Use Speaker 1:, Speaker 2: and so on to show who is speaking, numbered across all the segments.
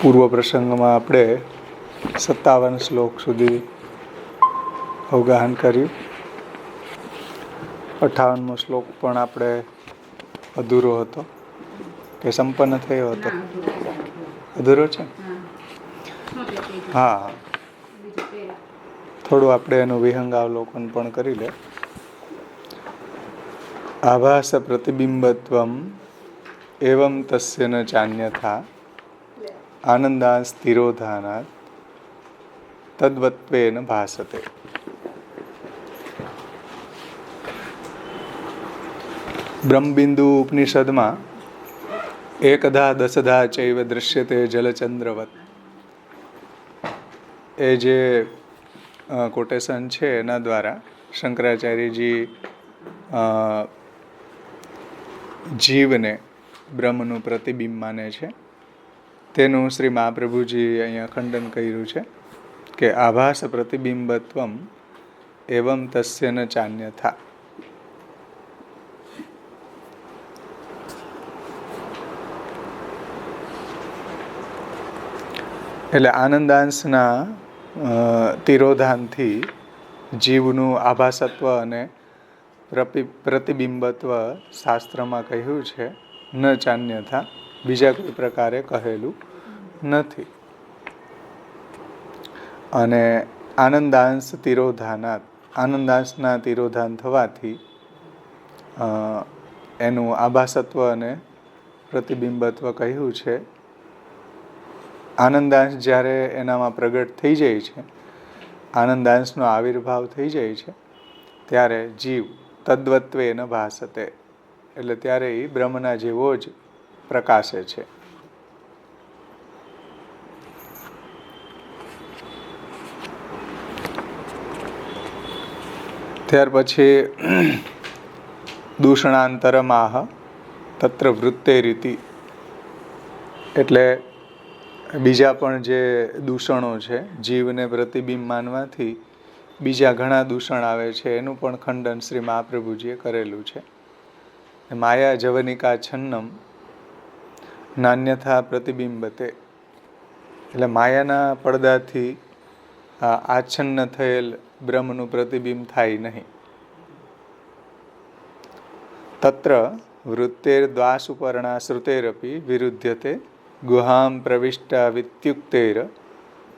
Speaker 1: પૂર્વ પ્રસંગમાં આપણે 57 શ્લોક સુધી અવગાહન કર્યું. 58મો શ્લોક પણ આપણે અધૂરો હતો કે સંપન્ન થયો હતો? અધૂરો છે. હા, થોડું આપણે એનું વિહંગાવલોકન પણ કરી લે. આભાસ પ્રતિબિંબત્વમ એવં તસ્ય ન ચાન્યથા આનંદાંશ તિરોધાનાત તદ્વત્વેન ભાસતે. બ્રહ્મબિંદુ ઉપનિષદમાં એકધા દશધા ચૈવ દૃશ્યતે જલચંદ્રવત એ જે કોટેશન છે એના દ્વારા શંકરાચાર્યજી જીવને બ્રહ્મનું પ્રતિબિંબ માને છે. તેનું શ્રી મહાપ્રભુજી અહીંયા ખંડન કર્યું છે કે આભાસ પ્રતિબિંબત્વમ એવં તસ્ય ન ચાન્યથા. એટલે આનંદાંશના તિરોધાનથી જીવનું આભાસત્વ અને પ્રતિબિંબત્વ શાસ્ત્રમાં કહ્યું છે, ન ચાન્યથા, બીજા કોઈ પ્રકારે કહેલું નથી. અને આનંદાંશ તિરોધાનાત, આનંદાંશના તિરોધાન થવાથી એનું આભાસત્વ અને પ્રતિબિંબત્વ કહ્યું છે. આનંદાંશ જ્યારે એનામાં પ્રગટ થઈ જાય છે, આનંદાંશનો આવિર્ભાવ થઈ જાય છે, ત્યારે જીવ તદ્વત્વે ન ભાસતે, એટલે ત્યારે એ બ્રહ્મના જેવો જ પ્રકાશે છે. ત્યાર પછી દૂષણાંતરમાહ તત્ર વૃત્તેરીતિ, એટલે બીજા પણ જે દૂષણો છે, જીવને પ્રતિબિંબ માનવાથી બીજા ઘણા દૂષણ આવે છે, એનું પણ ખંડન શ્રી મહાપ્રભુજીએ કરેલું છે. માયા જવનિકા છન્નમ નાન્યથા પ્રતિબિંબતે, એટલે માયાના પડદાથી આચ્છન્ન થયેલ બ્રહ્મનું પ્રતિબિંબ થાય નહીં. તત્ર વૃત્તેર્દ્વાસુપર્ણા શ્રુતેરપી વિરુધ્યતે ગુહામ પ્રવિષ્ટા વિત્યુક્તેર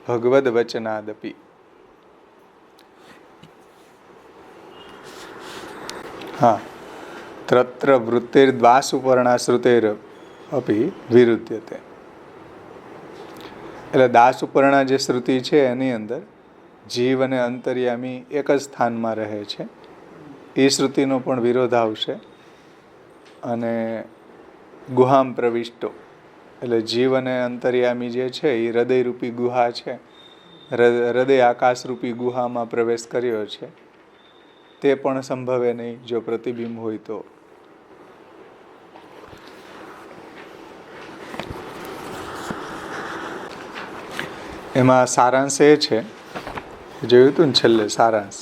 Speaker 1: ભગવદ વચનાદપી. હા, તત્ર વૃત્તેર્દ્વાસુપર્ણા શ્રુતેર અપી વિરુધ્યતે, એટલે દાસુપર્ણા જે શ્રુતિ છે એની અંદર જીવ અને અંતર્યામી એક જ સ્થાનમાં રહે છે. એ શ્રુતિનો પણ વિરોધ આવશે. અને ગુહામ પ્રવિષ્ટો, એટલે જીવ અને અંતર્યામી જે છે એ હૃદયરૂપી ગુહા છે, હૃદય આકાશરૂપી ગુહામાં પ્રવેશ કર્યો છે, તે પણ સંભવે નહીં જો પ્રતિબિંબ હોય તો. એમાં સારાંશ એ છે, જોયું હતું ને છેલ્લે સારાંશ,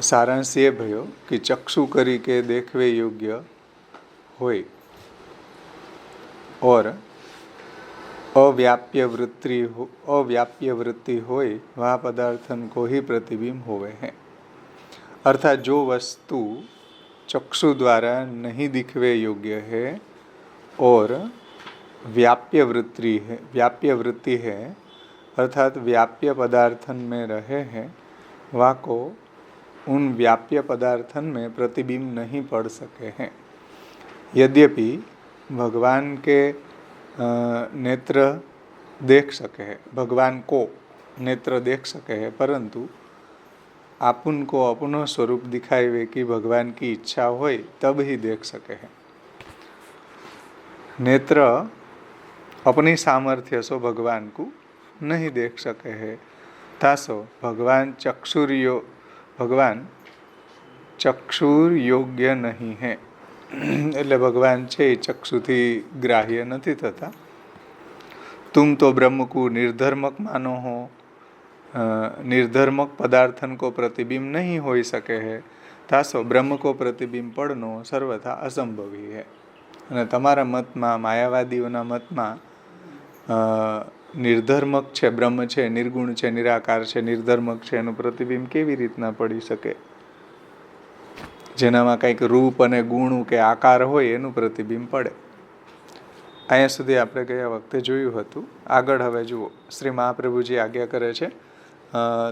Speaker 1: સારાંશ એ ભયો કે ચક્ષુ કરી કે દેખવે યોગ્ય હોય और अव्याप्य वृत्ति होय वह पदार्थन को ही प्रतिबिंब होवे हैं. अर्थात जो वस्तु चक्षु द्वारा नहीं दिखवे योग्य है और व्याप्य वृत्ति है अर्थात व्याप्य पदार्थन में रहे हैं, वह को उन व्याप्य पदार्थन में प्रतिबिंब नहीं पड़ सके हैं. यद्यपि भगवान के नेत्र देख सके हैं, भगवान को नेत्र देख सके हैं, परंतु आपुन को अपनो स्वरूप दिखाई वे कि भगवान की इच्छा होय तब ही देख सके हैं. नेत्र अपनी सामर्थ्य सो भगवान को नहीं देख सके हैं. तासो भगवान चक्षुर योग्य नहीं है, એટલે ભગવાન છે એ ચક્ષુથી ગ્રાહ્ય નથી થતા. तुम तो ब्रह्म को निर्धर्मक मानो हो, निर्धर्मक पदार्थन को प्रतिबिंब नहीं हो सके है, तासो ब्रह्म को प्रतिबिंब पड़नो सर्वथा असंभवी है. અને તમારા મતમાં, માયાવાદીઓના મતમાં નિર્ધર્મક છે, બ્રહ્મ છે, નિર્ગુણ છે, નિરાકાર છે, નિર્ધર્મક છે, એનું પ્રતિબિંબ કેવી રીતના પડી શકે? જેનામાં કંઈક રૂપ અને ગુણ કે આકાર હોય એનું પ્રતિબિંબ પડે. અહીંયા સુધી આપણે ગયા વખતે જોયું હતું. આગળ હવે જુઓ, શ્રી મહાપ્રભુજી આજ્ઞા કરે છે,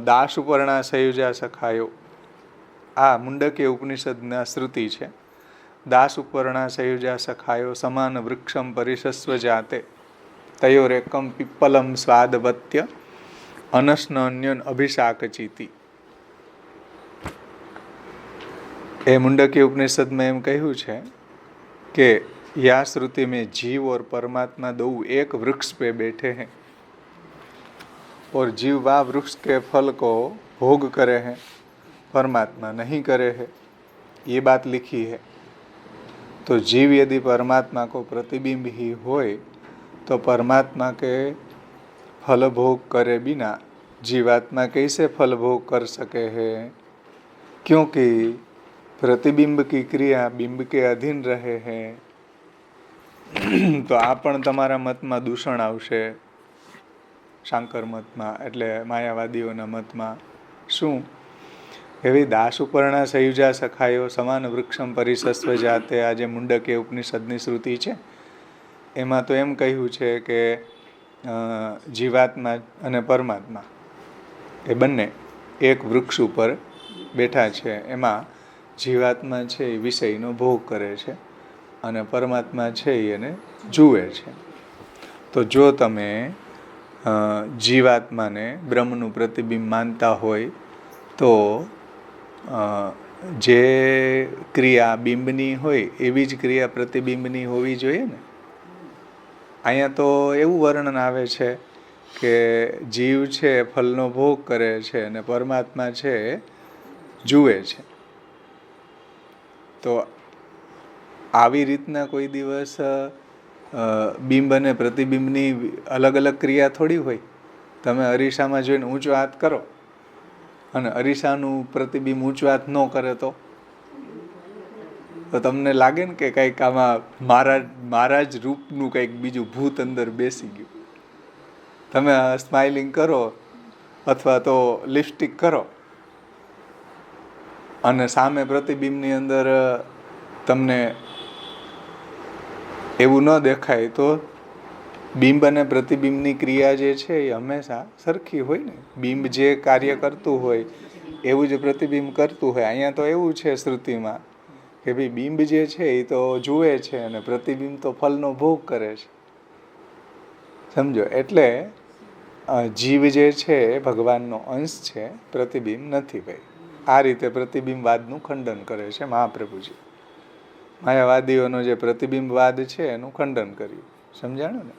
Speaker 1: દાસ ઉપર્ણા સયુજા સખાયો. આ મુંડકીય ઉપનિષદના શ્રુતિ છે. દાસ ઉપર્ણા સયુજા સખાયો સમાન વૃક્ષમ પરિશસ્વ જાતે તયોરેકમ પીપ્પલમ સ્વાદવત્ય અનસ્ન અન્યન અભિષાકચીતિ. એ મુંડકીય उपनिषद में એમ કહ્યું છે કે या श्रुति में जीव और परमात्मा दो एक वृक्ष पे बैठे हैं और जीव वह वृक्ष के फल को भोग करे हैं, परमात्मा नहीं करे है, ये बात लिखी है. तो जीव यदि परमात्मा को प्रतिबिंब ही होए तो परमात्मा के फल भोग करे बिना जीवात्मा कैसे फल भोग कर सके हैं? क्योंकि प्रतिबिंब की क्रिया बिंब के अधीन रहे हैं. તો આ પણ તમારા મતમાં દૂષણ આવશે, શાંકર મતમાં, એટલે માયાવાદીઓના મતમાં. શું? એવી દાસ ઉપર્ણા સયુજા સખાયો સમાન વૃક્ષમ પરિશસ્વ જાતે, આ જે મુંડકીય ઉપનિષદની શ્રુતિ છે એમાં તો એમ કહ્યું છે કે જીવાત્મા અને પરમાત્મા એ બંને એક વૃક્ષ ઉપર બેઠા છે. એમાં જીવાત્મા છે એ વિષયનો ભોગ કરે છે અને પરમાત્મા છે એને જુએ છે. તો જો તમે જીવાત્માને બ્રહ્મનું પ્રતિબિંબ માનતા હોય તો જે ક્રિયા બિંબની હોય એવી જ ક્રિયા પ્રતિબિંબની હોવી જોઈએ ને. અહીંયા તો એવું વર્ણન આવે છે કે જીવ છે ફલનો ભોગ કરે છે અને પરમાત્મા છે જુએ છે. તો આવી રીતના કોઈ દિવસ બિંબ અને પ્રતિબિંબની અલગ અલગ ક્રિયા થોડી હોય. તમે અરીસામાં જોઈને ઊંચો હાથ કરો અને અરીસાનું પ્રતિબિંબ ઊંચો હાથ ન કરે તો તમને લાગે ને કે કંઈક આમાં મારા જ રૂપનું કંઈક બીજું ભૂત અંદર બેસી ગયું. તમે સ્માઇલિંગ કરો અથવા તો લિપસ્ટિક કરો અને સામે પ્રતિબિંબની અંદર તમને એવું ન દેખાય તો બિંબ અને પ્રતિબિંબની ક્રિયા જે છે એ હંમેશા સરખી હોય ને. બિંબ જે કાર્ય કરતું હોય એવું જ પ્રતિબિંબ કરતું હોય. અહીંયા તો એવું છે શ્રુતિમાં કે ભાઈ બિંબ જે છે એ તો જુએ છે અને પ્રતિબિંબ તો ફલનો ભોગ કરે છે. સમજો? એટલે જીવ જે છે એ ભગવાનનો અંશ છે, પ્રતિબિંબ નથી. ભાઈ આ રીતે પ્રતિબિંબવાદનું ખંડન કરે છે મહાપ્રભુજી. માયાવાદીઓનો જે પ્રતિબિંબવાદ છે એનું ખંડન કર્યું. સમજાણું ને?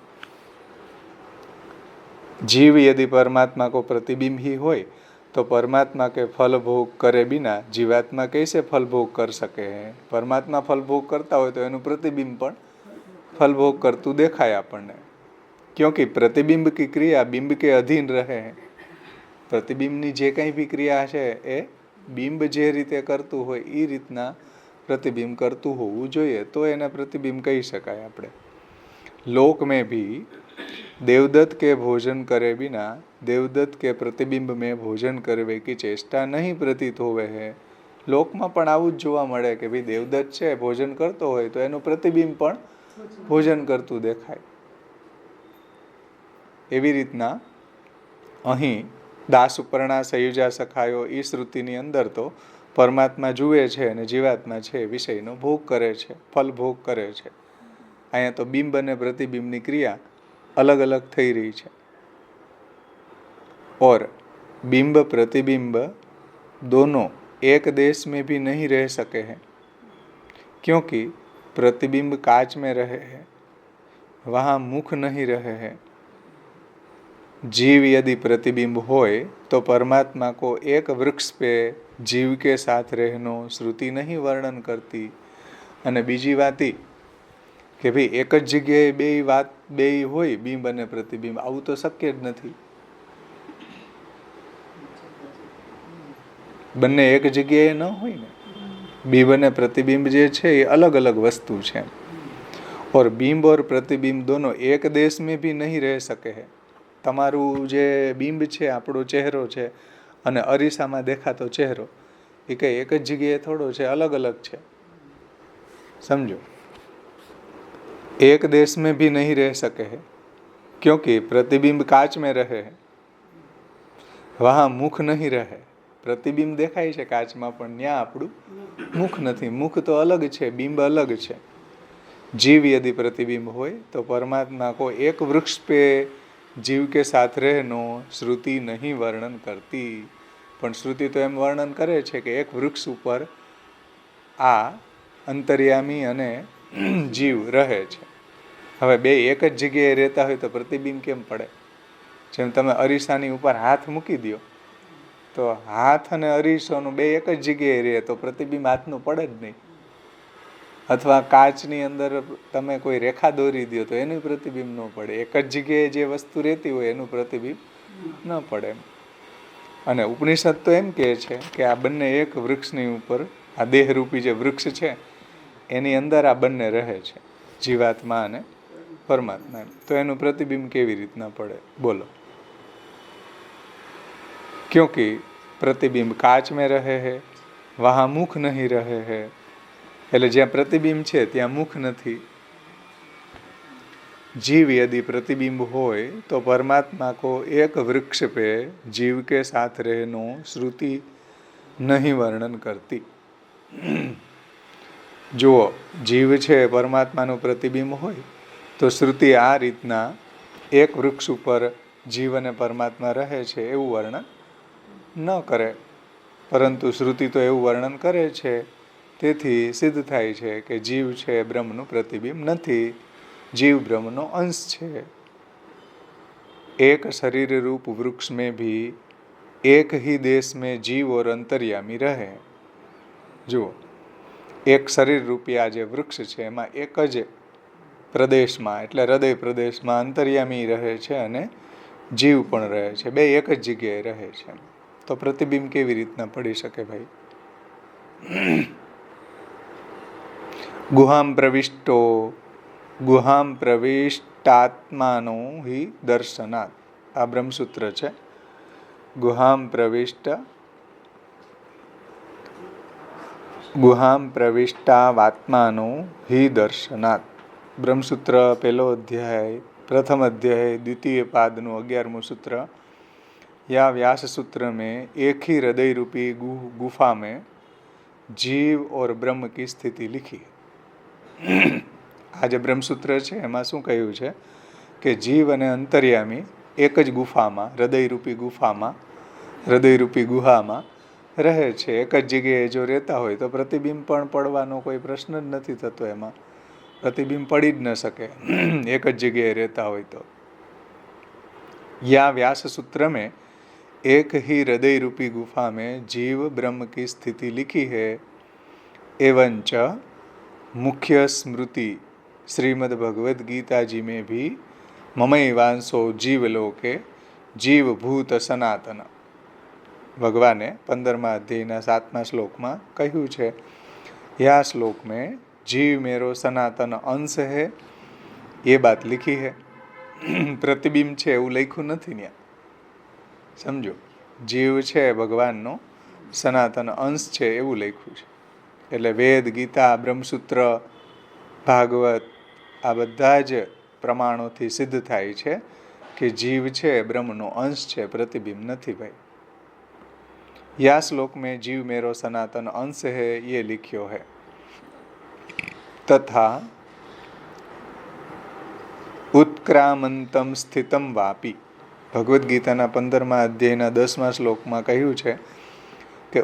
Speaker 1: जीव यदि परमात्मा को प्रतिबिंब ही होय तो परमात्मा के फल भोग करे बिना जीवात्मा कैसे फल भोग कर सके हैं? परमात्मा फल भोग करता हो तो एनु प्रतिबिंब पण फल भोग करतुं देखाय आपणने. क्योंकि प्रतिबिंब की क्रिया बिंब के अधीन रहे हैं. प्रतिबिंबनी जे कंई भी क्रिया है ए बिंब जे रीते करतुं होय ए रीतना प्रतिबिंब करतुं होवुं जोईए तो एने प्रतिबिंब कही शकाय आपणे. लोक में भी देवदत्त के भोजन करे बिना देवदत्त के प्रतिबिंब में भोजन करवे की चेष्टा नहीं प्रतीत होवे है. લોકમાં પણ આવું જ જોવા મળે કે ભાઈ દેવદત્ત છે ભોજન કરતો હોય તો એનું પ્રતિબિંબ પણ ભોજન કરતું દેખાય. એવી રીતના અહીં દાસ ઉપર્ણા સયુજા સખાયો એ શ્રુતિની અંદર તો પરમાત્મા જુએ છે અને જીવાત્મા છે વિષયનો ભોગ કરે છે, ફલ ભોગ કરે છે. અહીંયા તો બિંબ અને પ્રતિબિંબની ક્રિયા अलग अलग थई रही है. और बिंब प्रतिबिंब दोनों एक देश में भी नहीं रह सके हैं क्योंकि प्रतिबिंब कांच में रहे हैं, वहाँ मुख नहीं रहे हैं. जीव यदि प्रतिबिंब होए तो परमात्मा को एक वृक्ष पे जीव के साथ रहनो श्रुति नहीं वर्णन करती. અને બીજી વાત કે ભાઈ એક જ જગ્યાએ બે હોય બિંબ અને પ્રતિબિંબ, આવું તો શક્ય જ નથી. બંને એક જગ્યાએ ન હોય ને. બિંબ અને પ્રતિબિંબ જે છે એ અલગ અલગ વસ્તુ છે. और बिंब और प्रतिबिंब दोनों एक देश में भी नहीं रह सके है। તમારું જે બિંબ છે, આપણો ચહેરો છે, અને અરીસામાં દેખાતો ચહેરો એ કંઈ એક જ જગ્યાએ થોડો છે, અલગ અલગ છે. समझो, एक देश में भी नहीं रह सके हैं क्योंकि प्रतिबिंब कांच में रहे हैं, वहाँ मुख नहीं रहे. प्रतिबिंब દેખાય છે કાચમાં, પણ ત્યાં આપણું મુખ નથી. મુખ તો અલગ છે, બિંબ અલગ છે. जीव यदि प्रतिबिंब होय तो परमात्मा को एक वृक्ष पे जीव के साथ रहनो श्रुति नहीं वर्णन करती. પણ શ્રુતિ તો એમ વર્ણન કરે છે કે એક વૃક્ષ ઉપર આ અંતર્યામી અને જીવ રહે છે. હવે બે એક જ જગ્યાએ રહેતા હોય તો પ્રતિબિંબ કેમ પડે? જેમ તમે અરીસાની ઉપર હાથ મૂકી દો તો હાથ અને અરીસોનું બે એક જ જગ્યાએ રહે તો પ્રતિબિંબ હાથનું પડે જ નહીં. અથવા કાચની અંદર તમે કોઈ રેખા દોરી દો તો એનું પ્રતિબિંબ ન પડે. એક જ જગ્યાએ જે વસ્તુ રહેતી હોય એનું પ્રતિબિંબ ન પડે. અને ઉપનિષદ તો એમ કહે છે કે આ બંને એક વૃક્ષની ઉપર, આ દેહરૂપી જે વૃક્ષ છે એની અંદર આ બંને રહે છે, જીવાત્મા અને પરમાત્મા. તો એનું પ્રતિબિંબ કેવી રીતના પડે? બોલો. क्योंकि प्रतिबिंब कांच में रहे हैं, वहाँ मुख नहीं रहे हैं. એટલે જ્યાં પ્રતિબિંબ છે ત્યાં મુખ નથી. जीव यदि प्रतिबिंब होय तो परमात्मा को एक वृक्ष पे जीव के साथ रहनो श्रुति नहीं वर्णन करती. જુઓ, જીવ છે પરમાત્માનું પ્રતિબિંબ હોય તો શ્રુતિ આ રીતના એક વૃક્ષ ઉપર જીવ અને પરમાત્મા રહે છે એવું વર્ણન ન કરે. પરંતુ શ્રુતિ તો એવું વર્ણન કરે છે. તેથી સિદ્ધ થાય છે કે જીવ છે બ્રહ્મનું પ્રતિબિંબ નથી, जीव ब्रह्म नो अंश છે. एक शरीर रूप वृक्ष में भी एक ही देश में जीव और अंतर्यामी रहे. જો એક શરીર રૂપી આ જે વૃક્ષ છે એમાં એક જ પ્રદેશમાં એટલે હૃદય પ્રદેશમાં અંતર્યામી રહે છે અને જીવ પણ રહે છે. બે એક જ જગ્યાએ રહે છે. તો પ્રતિબિંબ કેવી રીતના પડી શકે ભાઈ? ગુહામ પ્રવિષ્ટો ગુહામ પ્રવિષ્ટાત્માનો હિ દર્શનાત. આ બ્રહ્મસૂત્ર છે. ગુહામ પ્રવિષ્ટાવાત્માનો હિ દર્શનાત. બ્રહ્મસૂત્ર પહેલો અધ્યાય, प्रथम अध्याय द्वितीय पादनु 11मुं सूत्र. या व्यास सूत्र में एक ही हृदय रूपी गुफा में जीव और ब्रह्म की स्थिति लिखी है. આ જે બ્રહ્મસૂત્ર છે એમાં શું કહ્યું છે કે જીવ અને અંતર્યામી એક જ ગુફામાં, હૃદયરૂપી ગુફામાં, હૃદયરૂપી ગુહામાં રહે છે. એક જ જગ્યાએ જો રહેતા હોય તો પ્રતિબિંબ પણ પડવાનો કોઈ પ્રશ્ન જ નથી થતો. એમાં પ્રતિબિંબ પડી જ ન શકે એક જ જગ્યાએ રહેતા હોય તો. या व्यास सूत्र में एक ही हृदय रूपी गुफा में जीव ब्रह्म की स्थिति लिखी है. एवंच मुख्य स्मृति श्रीमद् भगवद गीता जी में भी ममैवांशो जीवलोके जीवभूत सनातन. भगवाने 15मा अध्यायના 7મા શ્લોકમાં કહ્યું છે, यह श्लोक में जीव मेरो सनातन अंश है ये बात लिखी है. પ્રતિબિંબ છે એવું લખ્યું નથી ત્યાં. સમજો, જીવ છે ભગવાનનો સનાતન અંશ છે એવું લખ્યું છે. એટલે વેદ, ગીતા, બ્રહ્મસૂત્ર, ભાગવત આ બધા જ પ્રમાણોથી સિદ્ધ થાય છે કે જીવ છે બ્રહ્મનો અંશ છે, પ્રતિબિંબ નથી ભાઈ. या श्लोक में जीव मेरो सनातन अंश है ये लिख्यो है. तथा उत्क्रामंतम स्थितम वापी. ભગવદ્ ગીતાના 15મા અધ્યાયના 10મા શ્લોકમાં કહ્યું છે કે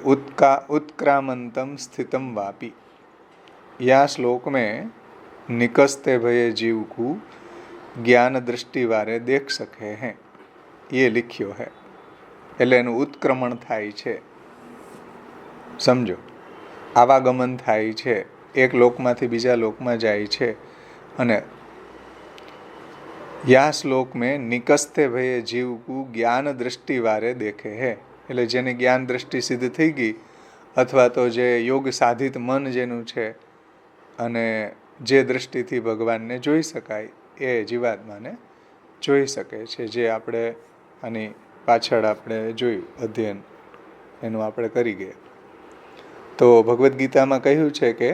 Speaker 1: उत्क्रामंतम स्थितम वापी. या श्लोक में निकसते भये जीव को ज्ञान दृष्टि वारे देख सके हैं ये लिख्यो है. એટલે એનું ઉત્ક્રમણ થાય છે. સમજો, આવાગમન થાય છે, એક લોકમાંથી બીજા લોકમાં જાય છે. અને યા શ્લોક મેં નિકસ્તે ભયે જીવ કુ જ્ઞાન દ્રષ્ટિ વારે દેખે હે. એટલે જેની જ્ઞાન દ્રષ્ટિ સિદ્ધ થઈ ગઈ અથવા તો જે યોગ સાધિત મન જેનું છે અને જે દૃષ્ટિથી ભગવાનને જોઈ શકાય એ જીવાત્માને જોઈ શકે છે. જે આપણે આની પાછળ આપણે જોયું અધ્યયન એનું આપણે કરી ગયા. તો ભગવદ્ ગીતામાં કહ્યું છે કે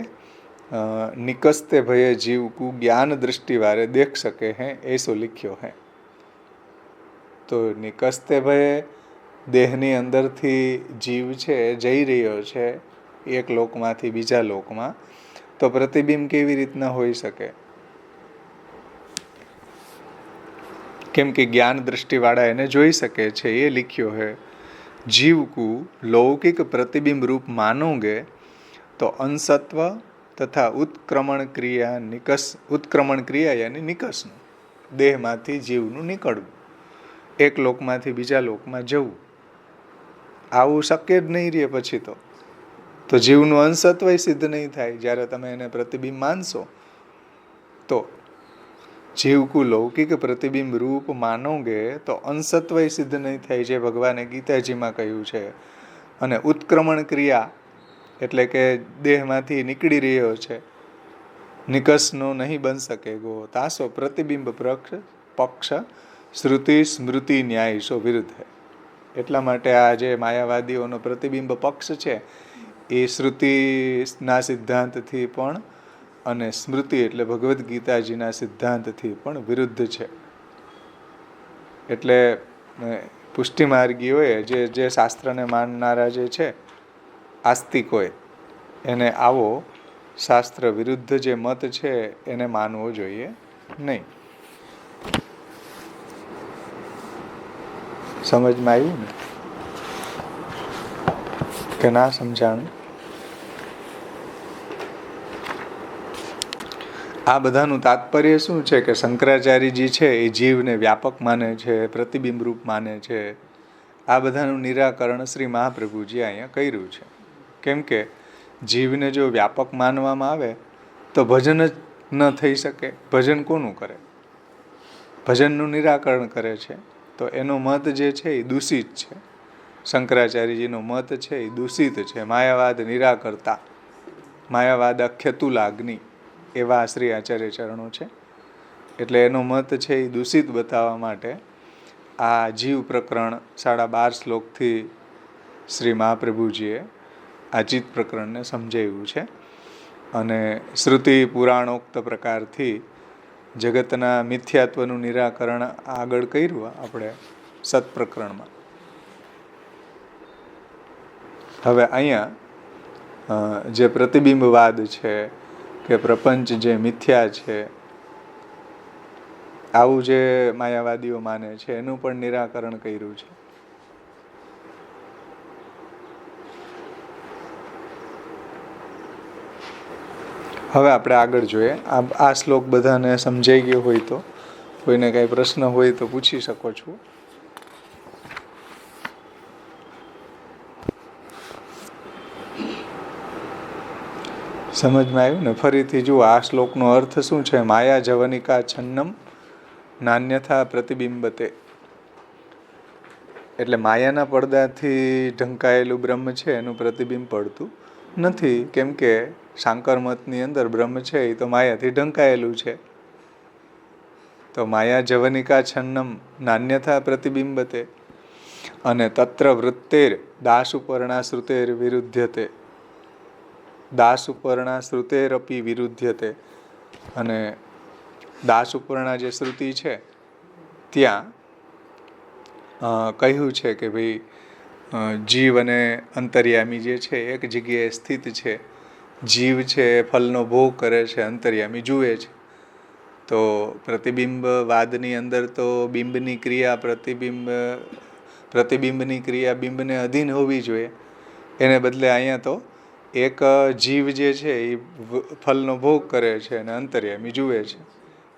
Speaker 1: નિકસ્તે ભયે જીવ કુ જ્ઞાન દૃષ્ટિ વારે દેખ શકે હૈ એસો લખ્યો હૈ. તો નિકસ્તે ભયે દેહની અંદરથી જીવ છે જઈ રહ્યો છે એક લોકમાંથી બીજા લોકમાં, તો પ્રતિબિંબ કેવી રીતના હોઈ શકે? કેમ કે જ્ઞાન દૃષ્ટિવાળા એને જોઈ શકે છે. એ લખ્યો હે જીવ કુ લૌકિક પ્રતિબિંબ રૂપ માનોગે તો અંશત્વ તથા ઉત્ક્રમણ ક્રિયા યાની નિકસનું, દેહમાંથી જીવનું નીકળવું, એક લોકમાંથી બીજા લોકમાં જવું, આવું શક્ય જ નહીં રહે. પછી તો જીવનું અંશત્વ સિદ્ધ નહીં થાય. જ્યારે તમે એને પ્રતિબિંબ માનશો તો જીવકુ લૌકિક પ્રતિબિંબ રૂપ માનોગે તો અંશત્વ સિદ્ધ નહીં થાય, જે ભગવાને ગીતાજીમાં કહ્યું છે. અને ઉત્ક્રમણ ક્રિયા એટલે કે દેહમાંથી નીકળી રહ્યો છે, નિકસનો નહીં બન શકે ગો તાસો પ્રતિબિંબ પક્ષ શ્રુતિ સ્મૃતિ ન્યાયસો વિરુદ્ધ. એટલા માટે આ જે માયાવાદીઓનો પ્રતિબિંબ પક્ષ છે એ શ્રુતિના સિદ્ધાંતથી પણ અને સ્મૃતિ એટલે ભગવદ્ ગીતાજીના સિદ્ધાંતથી પણ વિરુદ્ધ છે. એટલે પુષ્ટિમાર્ગીઓએ જે શાસ્ત્રને માનનારા જે છે આસ્તિકોએ, એને આવો શાસ્ત્ર વિરુદ્ધ જે મત છે એને માનવો જોઈએ નહીં. સમજમાં આવ્યું ને કે ના સમજાણું? આ બધાનું તાત્પર્ય શું છે કે શંકરાચાર્યજી છે એ જીવને વ્યાપક માને છે, પ્રતિબિંબ રૂપ માને છે. આ બધાનું નિરાકરણ શ્રી મહાપ્રભુજી અહીંયા કર્યું છે. કેમ કે જીવને જો વ્યાપક માનવામાં આવે તો ભજન જ ન થઈ શકે. ભજન કોનું કરે? ભજનનું નિરાકરણ કરે છે. તો એનો મત જે છે એ દૂષિત છે. શંકરાચાર્યજીનો મત છે એ દૂષિત છે. માયાવાદ નિરાકરતા, માયાવાદ અખ્યતુલાગ્નિ એવા શ્રી આચાર્ય ચરણો છે. એટલે એનો મત છે એ દૂષિત બતાવવા માટે આ જીવ પ્રકરણ 12.5 શ્લોકથી શ્રી મહાપ્રભુજીએ આ ચિત્ત પ્રકરણને સમજાવ્યું છે. અને શ્રુતિ પુરાણોક્ત પ્રકારથી જગતના મિથ્યાત્વનું નિરાકરણ આગળ કર્યું આપણે સત્પ્રકરણમાં. હવે અહીંયા જે પ્રતિબિંબવાદ છે કે પ્રપંચ જે મિથ્યા છે, આવું જે માયાવાદીઓ માને છે એનું પણ નિરાકરણ કર્યું છે. હવે આપણે આગળ જોઈએ. આ શ્લોક બધાને સમજાઈ ગયો હોય તો, કોઈને કાંઈ પ્રશ્ન હોય તો પૂછી શકો છો. સમજમાં આવ્યું ને? ફરીથી જુઓ આ શ્લોકનો અર્થ શું છે. માયા જવનિકા છન્નમ નાન્યથા પ્રતિબિંબતે. એટલે માયાના પડદાથી ઢંકાયેલું બ્રહ્મ છે એનું પ્રતિબિંબ પડતું નથી. કેમ કે શાંકર મતની અંદર બ્રહ્મ છે એ તો માયાથી ઢંકાયેલું છે. તો માયા જવનિકા છન્નમ નાન્યથા પ્રતિબિંબતે. અને તત્ર વૃત્તેર દાસુપર્ણા શ્રુતેર વિરુદ્ધ્યતે. દાસુપર્ણા શ્રુતેર અપી વિરુદ્ધ્યતે. અને દાસુપર્ણા જે શ્રુતિ છે ત્યાં કહ્યું છે કે ભાઈ જીવ અને અંતર્યામી જે છે એક જગ્યાએ સ્થિત છે. જીવ છે ફલનો ભોગ કરે છે, અંતર્યામી જુએ છે. તો પ્રતિબિંબવાદની અંદર તો બિંબની ક્રિયા પ્રતિબિંબની ક્રિયા બિંબને અધીન હોવી જોઈએ. એને બદલે અહીંયા તો એક જીવ જે છે એ ફલનો ભોગ કરે છે અને અંતર્યામી જુએ છે.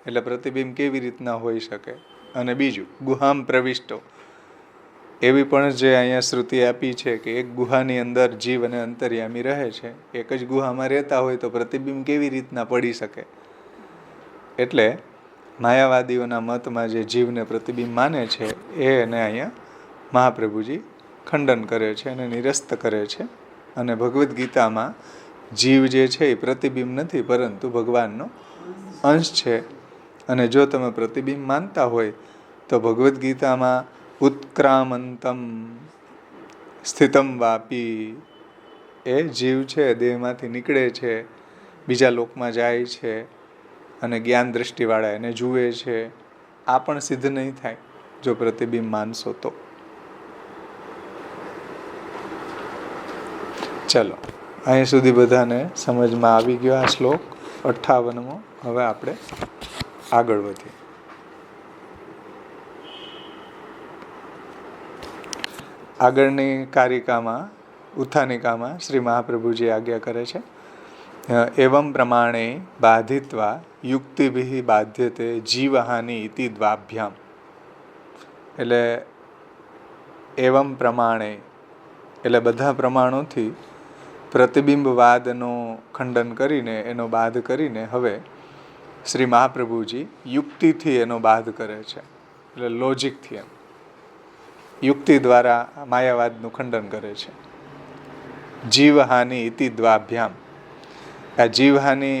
Speaker 1: એટલે પ્રતિબિંબ કેવી રીતના હોઈ શકે? અને બીજું ગુહામ પ્રવિષ્ટો, એવી પણ જે અહીંયા શ્રુતિ આપી છે કે એક ગુહાની અંદર જીવ અને અંતર્યામી રહે છે. એક જ ગુહામાં રહેતા હોય તો પ્રતિબિંબ કેવી રીતના પડી શકે? એટલે માયાવાદીઓના મતમાં જે જીવને પ્રતિબિંબ માને છે એને અહીંયા મહાપ્રભુજી ખંડન કરે છે અને નિરસ્ત કરે છે. અને ભગવદ્ ગીતામાં જીવ જે છે એ પ્રતિબિંબ નથી, પરંતુ ભગવાનનો અંશ છે. અને જો તમે પ્રતિબિંબ માનતા હોય તો ભગવદ્ ગીતામાં ઉત્ક્રામંતમ સ્થિતમ વાપી, એ જીવ છે દેહમાંથી નીકળે છે, બીજા લોકમાં જાય છે અને જ્ઞાન દ્રષ્ટિવાળા એને જુએ છે. આ પણ સિદ્ધ નહીં થાય જો પ્રતિબિંબ માનશો તો. ચલો, અહીં સુધી બધાને સમજમાં આવી ગયો આ શ્લોક 58મો. હવે આપણે આગળ વધીએ. આગળની કારિકામાં, ઉત્થાનિકામાં શ્રી મહાપ્રભુજી આજ્ઞા કરે છે, એવં પ્રમાણે બાધિત્વા યુક્તિભિઃ બાધ્યતે જીવહાનિ ઇતિ દ્વાભ્યામ. એટલે એવં પ્રમાણે એટલે બધા પ્રમાણોથી પ્રતિબિંબવાદનો ખંડન કરીને, એનો બાદ કરીને હવે શ્રી મહાપ્રભુજી યુક્તિથી એનો બાદ કરે છે. એટલે લોજિકથી, એમ યુક્તિ દ્વારા માયાવાદનું ખંડન કરે છે. જીવહાનિ ઇતિ દ્વાભ્યામ. આ જીવહાનિ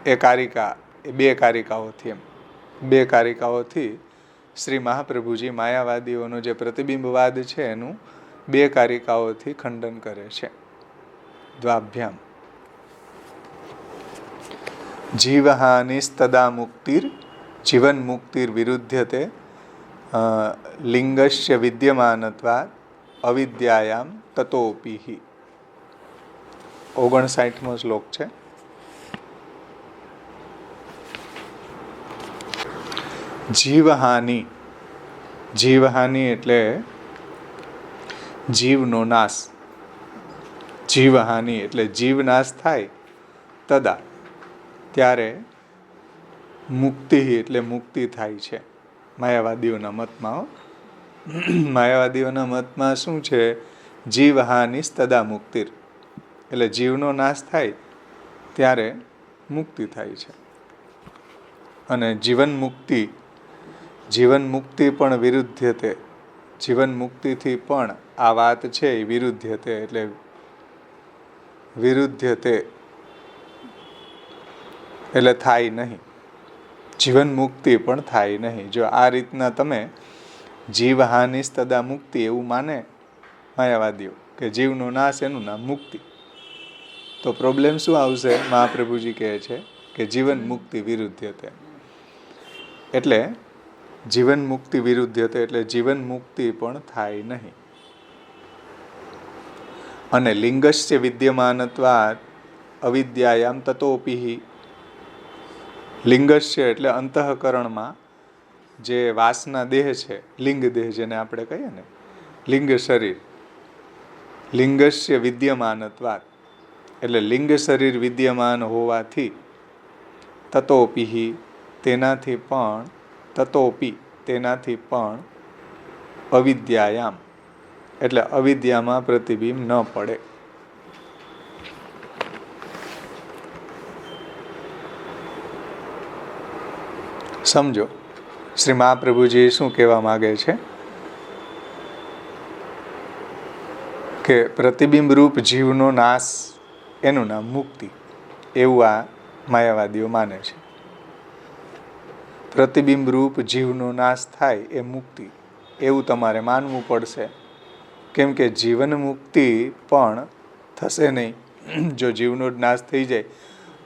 Speaker 1: એ કારિકા, એ બે કારિકાઓથી, એમ બે કારિકાઓથી શ્રી મહાપ્રભુજી માયાવાદીઓનો જે પ્રતિબિંબવાદ છે એનું બે કારિકાઓથી ખંડન કરે છે. દ્વાભ્યામ. જીવહાનિસ્તદા મુક્તિર જીવન મુક્તિર વિરુદ્ધતે લિંગસ્ય વિદ્યમાનત્વાદ અવિદ્યાયામ તતોપિ. 59મો શ્લોક છે. જીવહાનિ. જીવહાનિ એટલે જીવનો નાશ. જીવહાનિ એટલે જીવ નાશ થાય તદા, ત્યારે મુક્તિ એટલે મુક્તિ થાય છે. માયાવાદીઓના મતમાં, માયાવાદીઓના મતમાં શું છે? જીવહાનિ તદા મુક્તિર એટલે જીવનો નાશ થાય ત્યારે મુક્તિ થાય છે. અને જીવન મુક્તિ, જીવન મુક્તિ પણ વિરુદ્ધતે, જીવન મુક્તિથી પણ આ વાત છે એ વિરુદ્ધતે એટલે વિરુદ્ધતે એટલે થાય નહીં. જીવન મુક્તિ પણ થાય નહીં. જો આ રીતના તમે જીવહાનિ તદા મુક્તિ એવું માને માયાવાદીઓ કે જીવનો નાશ એનું નામ મુક્તિ, તો પ્રોબ્લેમ શું આવશે? મહાપ્રભુજી કહે છે કે જીવન મુક્તિ વિરુદ્ધતે. એટલે જીવન મુક્તિ વિરુદ્ધતે એટલે જીવન મુક્તિ પણ થાય નહીં. અને લિંગસ્ય વિદ્યમાનત્વાદ અવિદ્યાયામ તતોપિ. લિંગસ્ય એટલે અંતઃકરણમાં જે વાસના દેહ છે, લિંગ દેહ જેને આપણે કહીએ ને, લિંગ શરીર. લિંગસ્ય વિદ્યમાનત્વાદ એટલે લિંગ શરીર વિદ્યમાન હોવાથી તતોપિ તેનાથી પણ, તતોપિ તેનાથી પણ અવિદ્યાયામ એટલે અવિદ્યામાં પ્રતિબિંબ ન પડે. સમજો શ્રી મહાપ્રભુજી શું કહેવા માગે છે કે પ્રતિબિંબ રૂપ જીવનો નાશ એનું નામ મુક્તિ, એવું આ માયાવાદીઓ માને છે. પ્રતિબિંબ રૂપ જીવનો નાશ થાય એ મુક્તિ, એવું તમારે માનવું પડશે. કેમ કે જીવન મુક્તિ પણ થશે નહીં. જો જીવનો જ નાશ થઈ જાય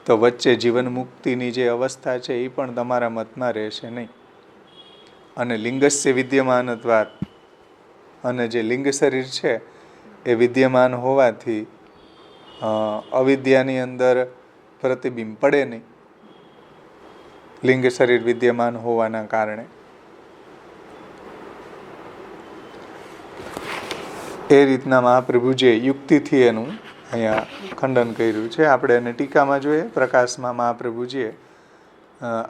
Speaker 1: તો વચ્ચે જીવન મુક્તિની જે અવસ્થા છે એ પણ તમારા મતમાં રહેશે નહીં. અને લિંગસ્ય વિદ્યમાનત્વાદ, અને જે લિંગ શરીર છે એ વિદ્યમાન હોવાથી અવિદ્યાની અંદર પ્રતિબિંબ પડે નહીં, લિંગ શરીર વિદ્યમાન હોવાના કારણે. એ રીતના મહાપ્રભુજીએ યુક્તિથી એનું અહીંયા ખંડન કર્યું છે. આપણે એને ટીકામાં જોઈએ, પ્રકાશમાં મહાપ્રભુજીએ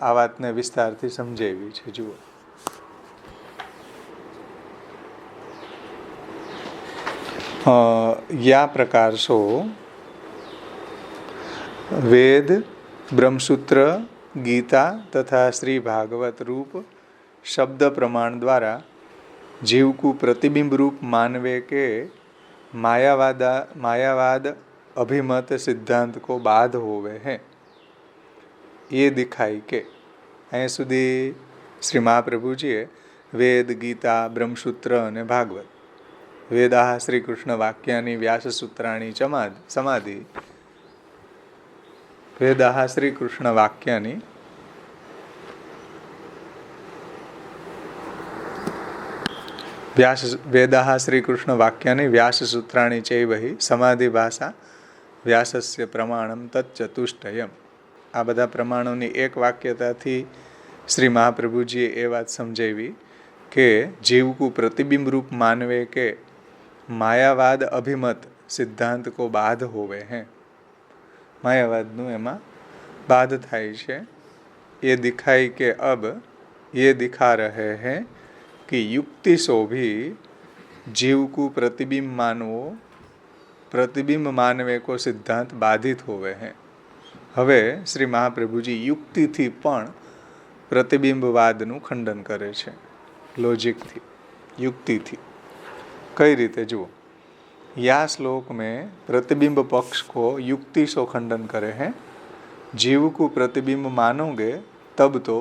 Speaker 1: આ વાતને વિસ્તારથી સમજાવી છે. જુઓ, યા પ્રકારસો વેદ, બ્રહ્મસૂત્ર, ગીતા તથા શ્રી ભાગવત રૂપ શબ્દ પ્રમાણ દ્વારા જીવ को प्रतिबिंब रूप मानवे के मायावाद अभिमत सिद्धांत को बाध होवे हैं। ये दिखाई के અહીંયા સુધી શ્રી મહાપ્રભુજીએ વેદ, ગીતા, બ્રહ્મસૂત્ર અને ભાગવત, વેદાહ શ્રી કૃષ્ણ વાક્યાની વ્યાસસૂત્રાણી સમાધિ, વેદાહ શ્રી કૃષ્ણ વાક્યાની વેદાહ શ્રી કૃષ્ણ વાક્યાની વ્યાસસૂત્રાણી ચૈવહી સમાધિ ભાષા વ્યાસસ્ય પ્રમાણમ તચ્ચતુષ્ટયમ. આ બધા પ્રમાણોની એક વાક્યતાથી શ્રી મહાપ્રભુજીએ એ વાત સમજાવી કે જીવકું પ્રતિબિંબ રૂપ માનવે કે માયાવાદ અભિમત સિદ્ધાંત કો બાધ હોવે હે. માયાવાદનું એમાં બાધ થાય છે. એ દિખાઈ કે અબ ये दिखा रहे हैं कि युक्ति सो भी जीव को प्रतिबिंब मानवे को सिद्धांत बाधित होवे हैं. હવે શ્રી મહાપ્રભુજી યુક્તિથી પણ પ્રતિબિંબવાદનું ખંડન કરે છે. लॉजिकથી, युक्तिથી. कई रीते जुओ, या श्लोक में प्रतिबिंब पक्ष को युक्ति से खंडन करे हैं. जीव को प्रतिबिंब मानोगे तब तो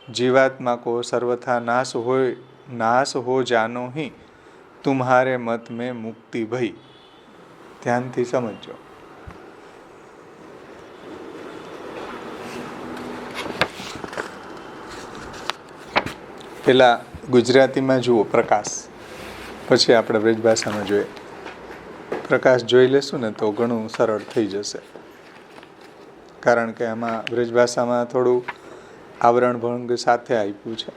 Speaker 1: जीवात्मा को सर्वथा नाश हो जानो ही तुम्हारे मत में मुक्ति भई. ध्यान थी समझो. પેલા ગુજરાતીમાં જુઓ પ્રકાશ, પછી આપણે બ્રજ ભાષામાં જોઈએ. પ્રકાશ જોઈ લેશું ને તો ઘણું સરળ થઈ જશે, કારણ કે આમાં બ્રજ ભાષામાં થોડું આવરણ ભંગ સાથે આપ્યું છે.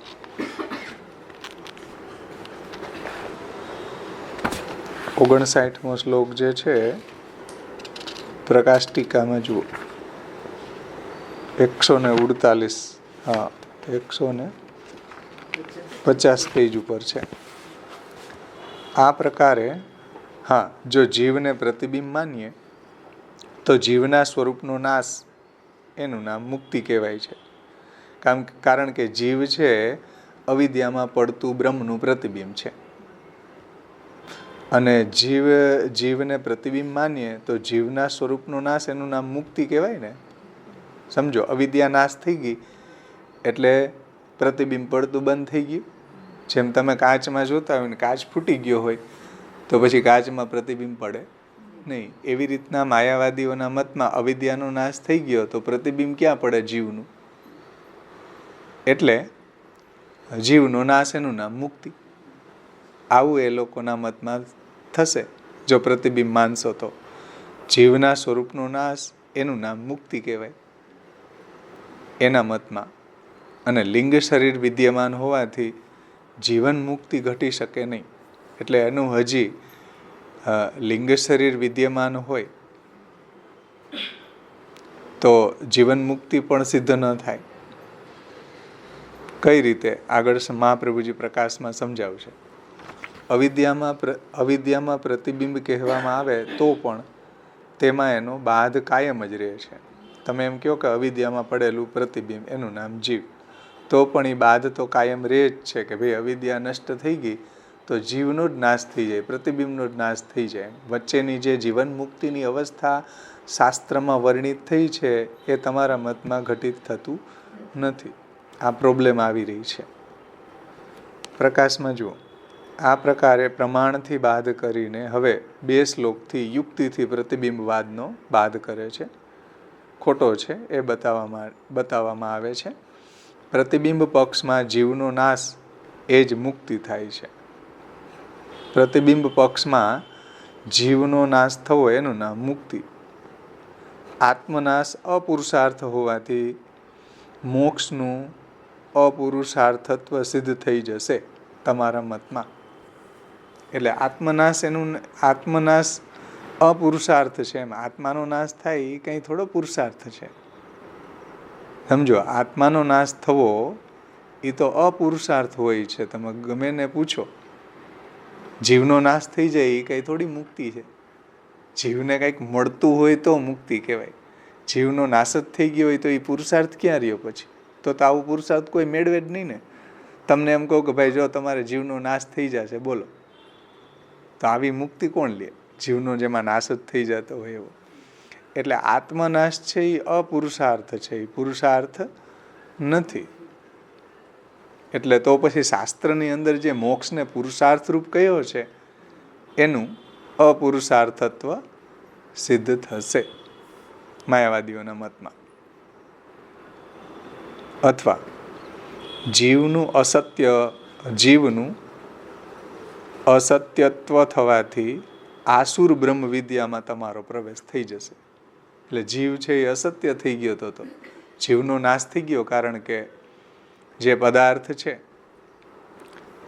Speaker 1: 59મો શ્લોક જે છે પ્રકાશ ટીકામાં જુઓ, 148, હા 150 પેજ ઉપર છે. આ પ્રકારે હા, જો જીવને પ્રતિબિંબ માનીએ તો જીવના સ્વરૂપનો નાશ, એનું નામ મુક્તિ કહેવાય છે. કારણ કે જીવ છે અવિદ્યામાં પડતું બ્રહ્મનું પ્રતિબિંબ છે. અને જીવને પ્રતિબિંબ માનીએ તો જીવના સ્વરૂપનો નાશ, એનું નામ મુક્તિ કહેવાય ને. સમજો, અવિદ્યા નાશ થઈ ગઈ એટલે પ્રતિબિંબ પડતું બંધ થઈ ગયું. જેમ તમે કાચમાં જોતા હોય ને કાચ ફૂટી ગયો હોય તો પછી કાચમાં પ્રતિબિંબ પડે નહીં. એવી રીતના માયાવાદીઓના મતમાં અવિદ્યાનો નાશ થઈ ગયો તો પ્રતિબિંબ ક્યાં પડે? જીવનું. એટલે જીવનો નાશ, એનું નામ મુક્તિ. આવું એ લોકોના મતમાં થશે જો પ્રતિબિંબ માનશો તો. જીવના સ્વરૂપનો નાશ, એનું નામ મુક્તિ કહેવાય એના મતમાં. અને લિંગ શરીર વિદ્યમાન હોવાથી જીવન મુક્તિ ઘટી શકે નહીં. એટલે એનું હજી લિંગ શરીર વિદ્યમાન હોય તો જીવન મુક્તિ પણ સિદ્ધ ન થાય. કઈ રીતે? આગળ મહાપ્રભુજી પ્રકાશમાં સમજાવશે. અવિદ્યામાં પ્રતિબિંબ કહેવામાં આવે તો પણ તેમાં એનો બાધ કાયમ જ રહે છે. તમે એમ કહો કે અવિદ્યામાં પડેલું પ્રતિબિંબ, એનું નામ જીવ, તો પણ એ બાધ તો કાયમ રહે જ છે કે ભાઈ અવિદ્યા નષ્ટ થઈ ગઈ તો જીવનો જ નાશ થઈ જાય, પ્રતિબિંબનો જ નાશ થઈ જાય. વચ્ચેની જે જીવન મુક્તિની અવસ્થા શાસ્ત્રમાં વર્ણિત થઈ છે એ તમારા મતમાં ઘટિત થતું નથી. આ પ્રોબ્લેમ આવી રહી છે. પ્રકાશમાં જુઓ, આ પ્રકારે પ્રમાણથી બાધ કરીને હવે 2 શ્લોકથી યુક્તિથી પ્રતિબિંબવાદનો બાધ કરે છે. ખોટો છે એ બતાવવામાં આવે છે. પ્રતિબિંબ પક્ષમાં જીવનો નાશ એ જ મુક્તિ થાય છે. પ્રતિબિંબ પક્ષમાં જીવનો નાશ થવો એનું નામ મુક્તિ. આત્મનાશ અપુરુષાર્થ હોવાથી મોક્ષનું અપુરુષાર્થત્વ સિદ્ધ થઈ જશે તમારા મતમાં. એટલે આત્મનાશ અપુરુષાર્થ છે. એમ આત્માનો નાશ થાય એ કંઈ થોડો પુરુષાર્થ છે. સમજો, આત્માનો નાશ થવો એ તો અપુરુષાર્થ હોય છે. તમે ગમે ને પૂછો, જીવનો નાશ થઈ જાય એ કંઈ થોડી મુક્તિ છે. જીવને કંઈક મળતું હોય તો મુક્તિ કહેવાય. જીવનો નાશ જ થઈ ગયો હોય તો એ પુરુષાર્થ ક્યાં રહ્યો પછી? તો આવું પુરુષાર્થ કોઈ મેળવે જ નહીં ને. તમને એમ કહું કે ભાઈ જો તમારે જીવનો નાશ થઈ જશે, બોલો, તો આવી મુક્તિ કોણ લે? જીવનો જેમાં નાશ જ થઈ જતો હોય એવો. એટલે આત્મનાશ છે એ અપુરુષાર્થ છે, એ પુરુષાર્થ નથી. એટલે તો પછી શાસ્ત્રની અંદર જે મોક્ષને પુરુષાર્થ રૂપ કયો છે એનું અપુરુષાર્થત્વ સિદ્ધ થશે માયાવાદીઓના મતમાં. અથવા જીવનું અસત્યત્વ થવાથી આસુર બ્રહ્મ વિદ્યામાં તમારો પ્રવેશ થઈ જશે. એટલે જીવ છે એ અસત્ય થઈ ગયો તો જીવનો નાશ થઈ ગયો, કારણ કે જે પદાર્થ છે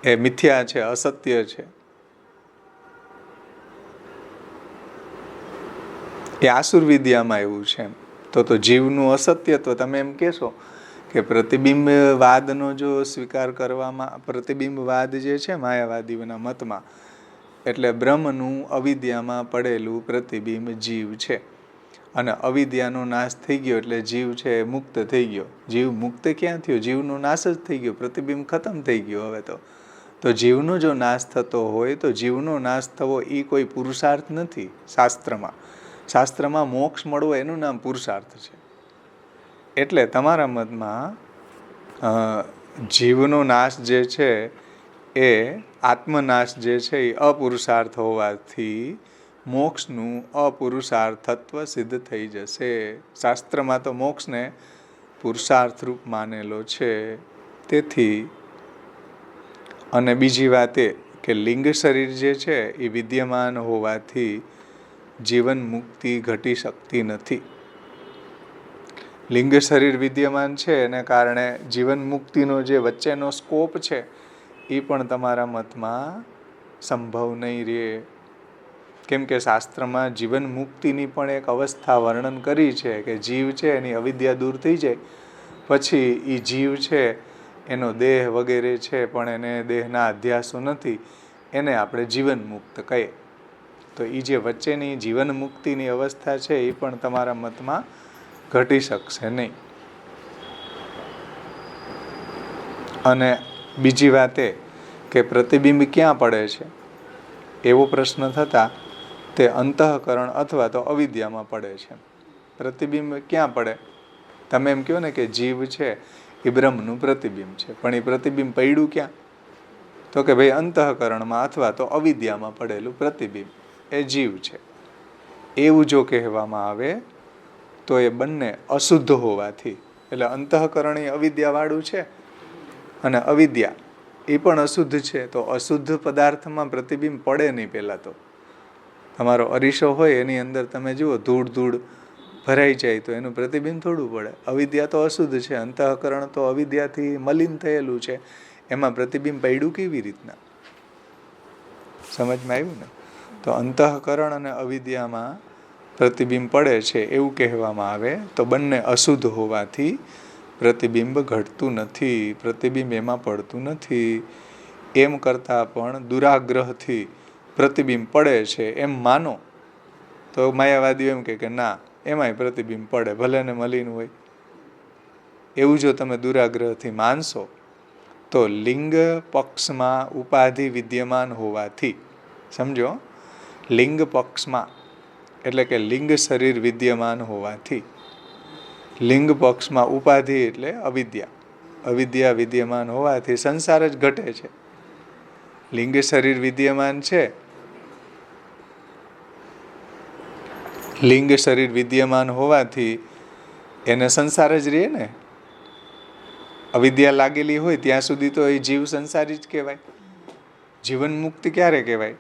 Speaker 1: એ મિથ્યા છે, અસત્ય છે. એ આસુર વિદ્યામાં એવું છે. તો જીવનું અસત્યત્વ, તમે એમ કહેશો કે પ્રતિબિંબવાદનો જો સ્વીકાર કરવામાં, પ્રતિબિંબવાદ જે છે માયાવાદીઓના મતમાં, એટલે બ્રહ્મનું અવિદ્યામાં પડેલું પ્રતિબિંબ જીવ છે, અને અવિદ્યાનો નાશ થઈ ગયો એટલે જીવ છે એ મુક્ત થઈ ગયો. જીવ મુક્ત ક્યાં થયો? જીવનો નાશ જ થઈ ગયો, પ્રતિબિંબ ખતમ થઈ ગયો. હવે તો જીવનો જો નાશ થતો હોય તો જીવનો નાશ થવો એ કોઈ પુરુષાર્થ નથી. શાસ્ત્રમાં મોક્ષ મળવો એનું નામ પુરુષાર્થ છે. એટલે તમારા મતમાં જીવનો નાશ જે છે એ આત્મનાશ જે છે એ અપુરુષાર્થ હોવાથી મોક્ષનું અપુરુષાર્થત્વ સિદ્ધ થઈ જશે. શાસ્ત્રમાં તો મોક્ષને પુરુષાર્થ રૂપ માનેલો છે. તેથી અને બીજી વાત એ કે લિંગ શરીર જે છે એ વિદ્યમાન હોવાથી જીવન મુક્તિ ઘટી શકતી નથી. લિંગ શરીર વિદ્યમાન છે એને કારણે જીવન મુક્તિનો જે વચ્ચેનો સ્કોપ છે એ પણ તમારા મતમાં સંભવ નહીં રહે. કેમ કે શાસ્ત્રમાં જીવન મુક્તિની પણ એક અવસ્થા વર્ણન કરી છે કે જીવ છે એની અવિદ્યા દૂર થઈ જાય પછી એ જીવ છે એનો દેહ વગેરે છે પણ એને દેહના અધ્યાસો નથી, એને આપણે જીવન મુક્ત કહીએ. તો એ જે વચ્ચેની જીવન મુક્તિની અવસ્થા છે એ પણ તમારા મતમાં ઘટી શકશે નહીં. અને બીજી વાત એ કે પ્રતિબિંબ ક્યાં પડે છે એવો પ્રશ્ન થતા તે અંતઃકરણ અથવા તો અવિદ્યામાં પડે છે. પ્રતિબિંબ ક્યાં પડે? તમે એમ કહો ને કે જીવ છે એ બ્રહ્મનું પ્રતિબિંબ છે, પણ એ પ્રતિબિંબ પડ્યું ક્યાં? તો કે ભાઈ અંતઃકરણમાં અથવા તો અવિદ્યામાં પડેલું પ્રતિબિંબ એ જીવ છે. એવું જો કહેવામાં આવે તો એ બંને અશુદ્ધ હોવાથી, એટલે અંતઃકરણ એ અવિદ્યાવાળું છે અને અવિદ્યા એ પણ અશુદ્ધ છે, તો અશુદ્ધ પદાર્થમાં પ્રતિબિંબ પડે નહીં. પહેલાં તો તમારો અરીસો હોય એની અંદર તમે જુઓ ધૂળ ભરાઈ જાય તો એનું પ્રતિબિંબ થોડું પડે. અવિદ્યા તો અશુદ્ધ છે, અંતઃકરણ તો અવિદ્યાથી મલિન થયેલું છે, એમાં પ્રતિબિંબ પડ્યું કેવી રીતના? સમજમાં આવ્યું ને? તો અંતઃકરણ અને અવિદ્યામાં પ્રતિબિંબ પડે છે એવું કહેવામાં આવે તો બંને અશુદ્ધ હોવાથી પ્રતિબિંબ ઘટતું નથી, પ્રતિબિંબ એમાં પડતું નથી. એમ કરતાં પણ દુરાગ્રહથી પ્રતિબિંબ પડે છે એમ માનો તો માયાવાદીઓ એમ કે ના, એમાંય પ્રતિબિંબ પડે, ભલે ને મલિન હોય. એવું જો તમે દુરાગ્રહથી માનશો તો લિંગ પક્ષમાં ઉપાધિ વિદ્યમાન હોવાથી, સમજો, લિંગ પક્ષમાં એટલે કે લિંગ શરીર વિદ્યમાન હોવાથી, લિંગ પક્ષમાં ઉપાધિ એટલે અવિદ્યા વિદ્યમાન હોવાથી સંસાર જ ઘટે છે. લિંગ શરીર વિદ્યમાન છે, લિંગ શરીર વિદ્યમાન હોવાથી એને સંસાર જ રહે ને. અવિદ્યા લાગેલી હોય ત્યાં સુધી તો એ જીવ સંસારી જ કહેવાય. જીવન મુક્તિ ક્યારે કહેવાય?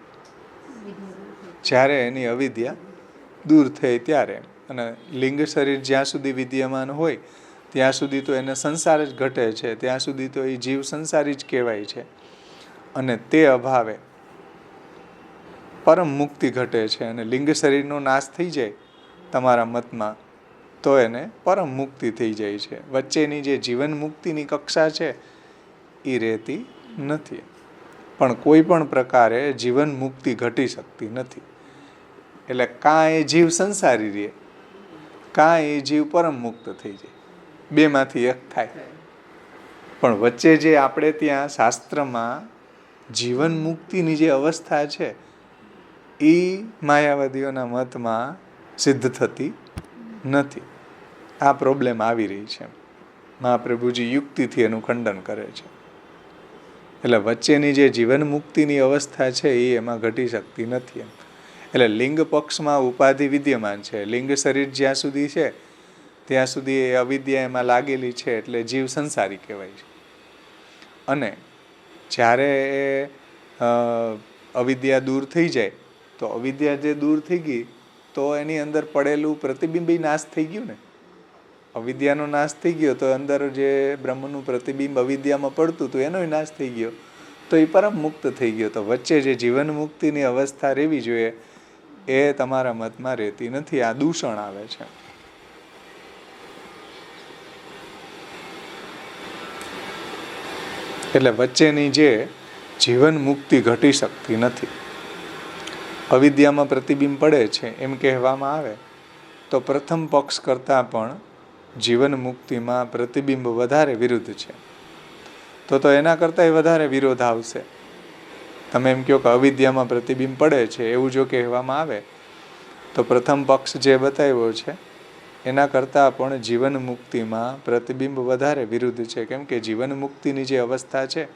Speaker 1: જ્યારે એની અવિદ્યા દૂર થઈ ત્યારે. અને લિંગ શરીર જ્યાં સુધી વિદ્યમાન હોય ત્યાં સુધી તો એને સંસાર જ ઘટે છે, ત્યાં સુધી તો એ જીવ સંસારી જ કહેવાય છે. અને તે અભાવે પરમ મુક્તિ ઘટે છે, અને લિંગ શરીરનો નાશ થઈ જાય તમારા મતમાં તો એને પરમ મુક્તિ થઈ જાય છે. વચ્ચેની જે જીવન મુક્તિની કક્ષા છે એ રહેતી નથી. પણ કોઈ પણ પ્રકારે જીવન મુક્તિ ઘટી શકતી નથી. એટલે કાં એ જીવ સંસારી રહે, કાં એ જીવ પરમ મુક્ત થઈ જાય, બેમાંથી એક થાય. પણ વચ્ચે જે આપણે ત્યાં શાસ્ત્રમાં જીવન મુક્તિની જે અવસ્થા છે એ માયાવાદીઓના મતમાં સિદ્ધ થતી નથી. આ પ્રોબ્લેમ આવી રહી છે. મહાપ્રભુજી યુક્તિથી એનું ખંડન કરે છે. એટલે વચ્ચેની જે જીવન મુક્તિની અવસ્થા છે એ એમાં ઘટી શકતી નથી એમ. એટલે લિંગ પક્ષમાં ઉપાધિ વિદ્યમાન છે. લિંગ શરીર જ્યાં સુધી છે ત્યાં સુધી એ અવિદ્યા એમાં લાગેલી છે, એટલે જીવ સંસારી કહેવાય છે. અને જ્યારે અવિદ્યા દૂર થઈ જાય તો અવિદ્યા જે દૂર થઈ ગઈ તો એની અંદર પડેલું પ્રતિબિંબ નાશ થઈ ગયું ને. અવિદ્યાનો નાશ થઈ ગયો તો અંદર જે બ્રહ્મનું પ્રતિબિંબ અવિદ્યામાં પડતું હતું એનો નાશ થઈ ગયો, તો એ પરમ મુક્ત થઈ ગયો. તો વચ્ચે જે જીવન મુક્તિની અવસ્થા રહેવી જોઈએ એ તમારા મતમાં રહેતી નથી. આ દૂષણ આવે છે. એટલે વચ્ચેની જે જીવન મુક્તિ ઘટી શકતી નથી. અવિદ્યામાં પ્રતિબિંબ પડે છે એમ કહેવામાં આવે તો પ્રથમ પક્ષ કરતાં પણ જીવન મુક્તિમાં પ્રતિબિંબ વધારે વિરુદ્ધ છે. તો એના કરતાં વધારે વિરોધ આવશે. તમે એમ કહો કે અવિદ્યામાં પ્રતિબિંબ પડે છે એવું જો કહેવામાં આવે તો પ્રથમ પક્ષ જે બતાવ્યો છે એના કરતાં પણ જીવન મુક્તિમાં પ્રતિબિંબ વધારે વિરુદ્ધ છે. કેમ કે જીવન મુક્તિની જે અવસ્થા છે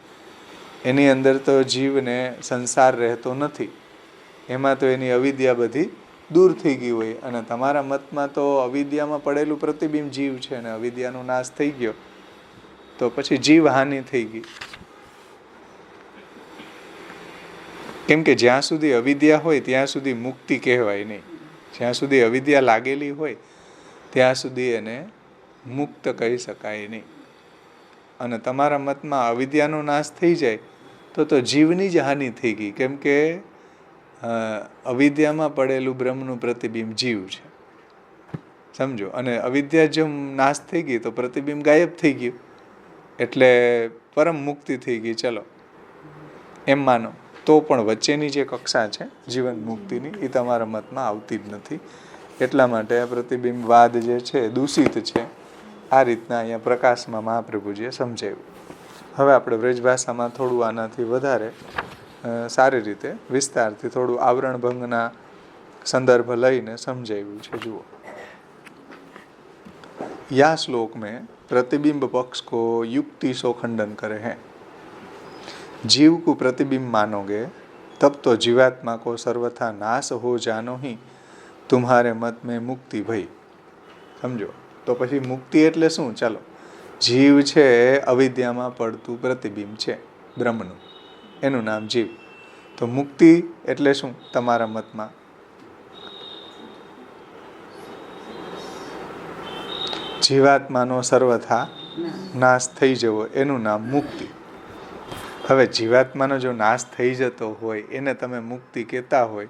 Speaker 1: એની અંદર તો જીવને સંસાર રહેતો નથી. એમાં તો એની અવિદ્યા બધી દૂર થઈ ગઈ હોય. અને તમારા મતમાં તો અવિદ્યામાં પડેલું પ્રતિબિંબ જીવ છે અને અવિદ્યાનો નાશ થઈ ગયો તો પછી જીવ હાનિ થઈ ગઈ. કેમ કે જ્યાં સુધી અવિદ્યા હોય ત્યાં સુધી મુક્તિ કહેવાય નહીં. જ્યાં સુધી અવિદ્યા લાગેલી હોય ત્યાં સુધી એને મુક્ત કહી શકાય નહીં. અને તમારા મતમાં અવિદ્યાનો નાશ થઈ જાય તો જીવની જ હાનિ થઈ ગઈ. કેમ કે અવિદ્યામાં પડેલું બ્રહ્મનું પ્રતિબિંબ જીવ છે, સમજો. અને અવિદ્યા જો નાશ થઈ ગઈ તો પ્રતિબિંબ ગાયબ થઈ ગયું, એટલે પરમ મુક્તિ થઈ ગઈ. ચલો એમ માનો તો પણ વચ્ચેની જે કક્ષા છે જીવન મુક્તિની એ તમારા મતમાં આવતી જ નથી. એટલા માટે આ પ્રતિબિંબવાદ જે છે દૂષિત છે. આ રીતના અહીંયા પ્રકાશમાં મહાપ્રભુજીએ સમજાવ્યું. હવે આપણે વ્રજભાષામાં થોડું આનાથી વધારે સારી રીતે વિસ્તારથી થોડું આવરણ ભંગના संदर्भ लईने समझाव्યું છે. જુઓ, या श्लोक में प्रतिबिंब पक्ष को युक्ति सो खंडन करे हैं. जीव को प्रतिबिंब मानोगे तब तो जीवात्मा को सर्वथा नाश हो जानो ही तुम्हारे मत में मुक्ति भई. समझो तो પછી મુક્તિ એટલે શું? ચાલો, જીવ છે અવિદ્યામાં પડતું પ્રતિબિંબ છે બ્રહ્મનું, એનું નામ જીવ. તો મુક્તિ એટલે શું તમારા મતમાં? જીવાત્માનો સર્વથા નાશ થઈ જવો, એનું નામ મુક્તિ. હવે જીવાત્માનો જો નાશ થઈ જતો હોય એને તમે મુક્તિ કહેતા હોય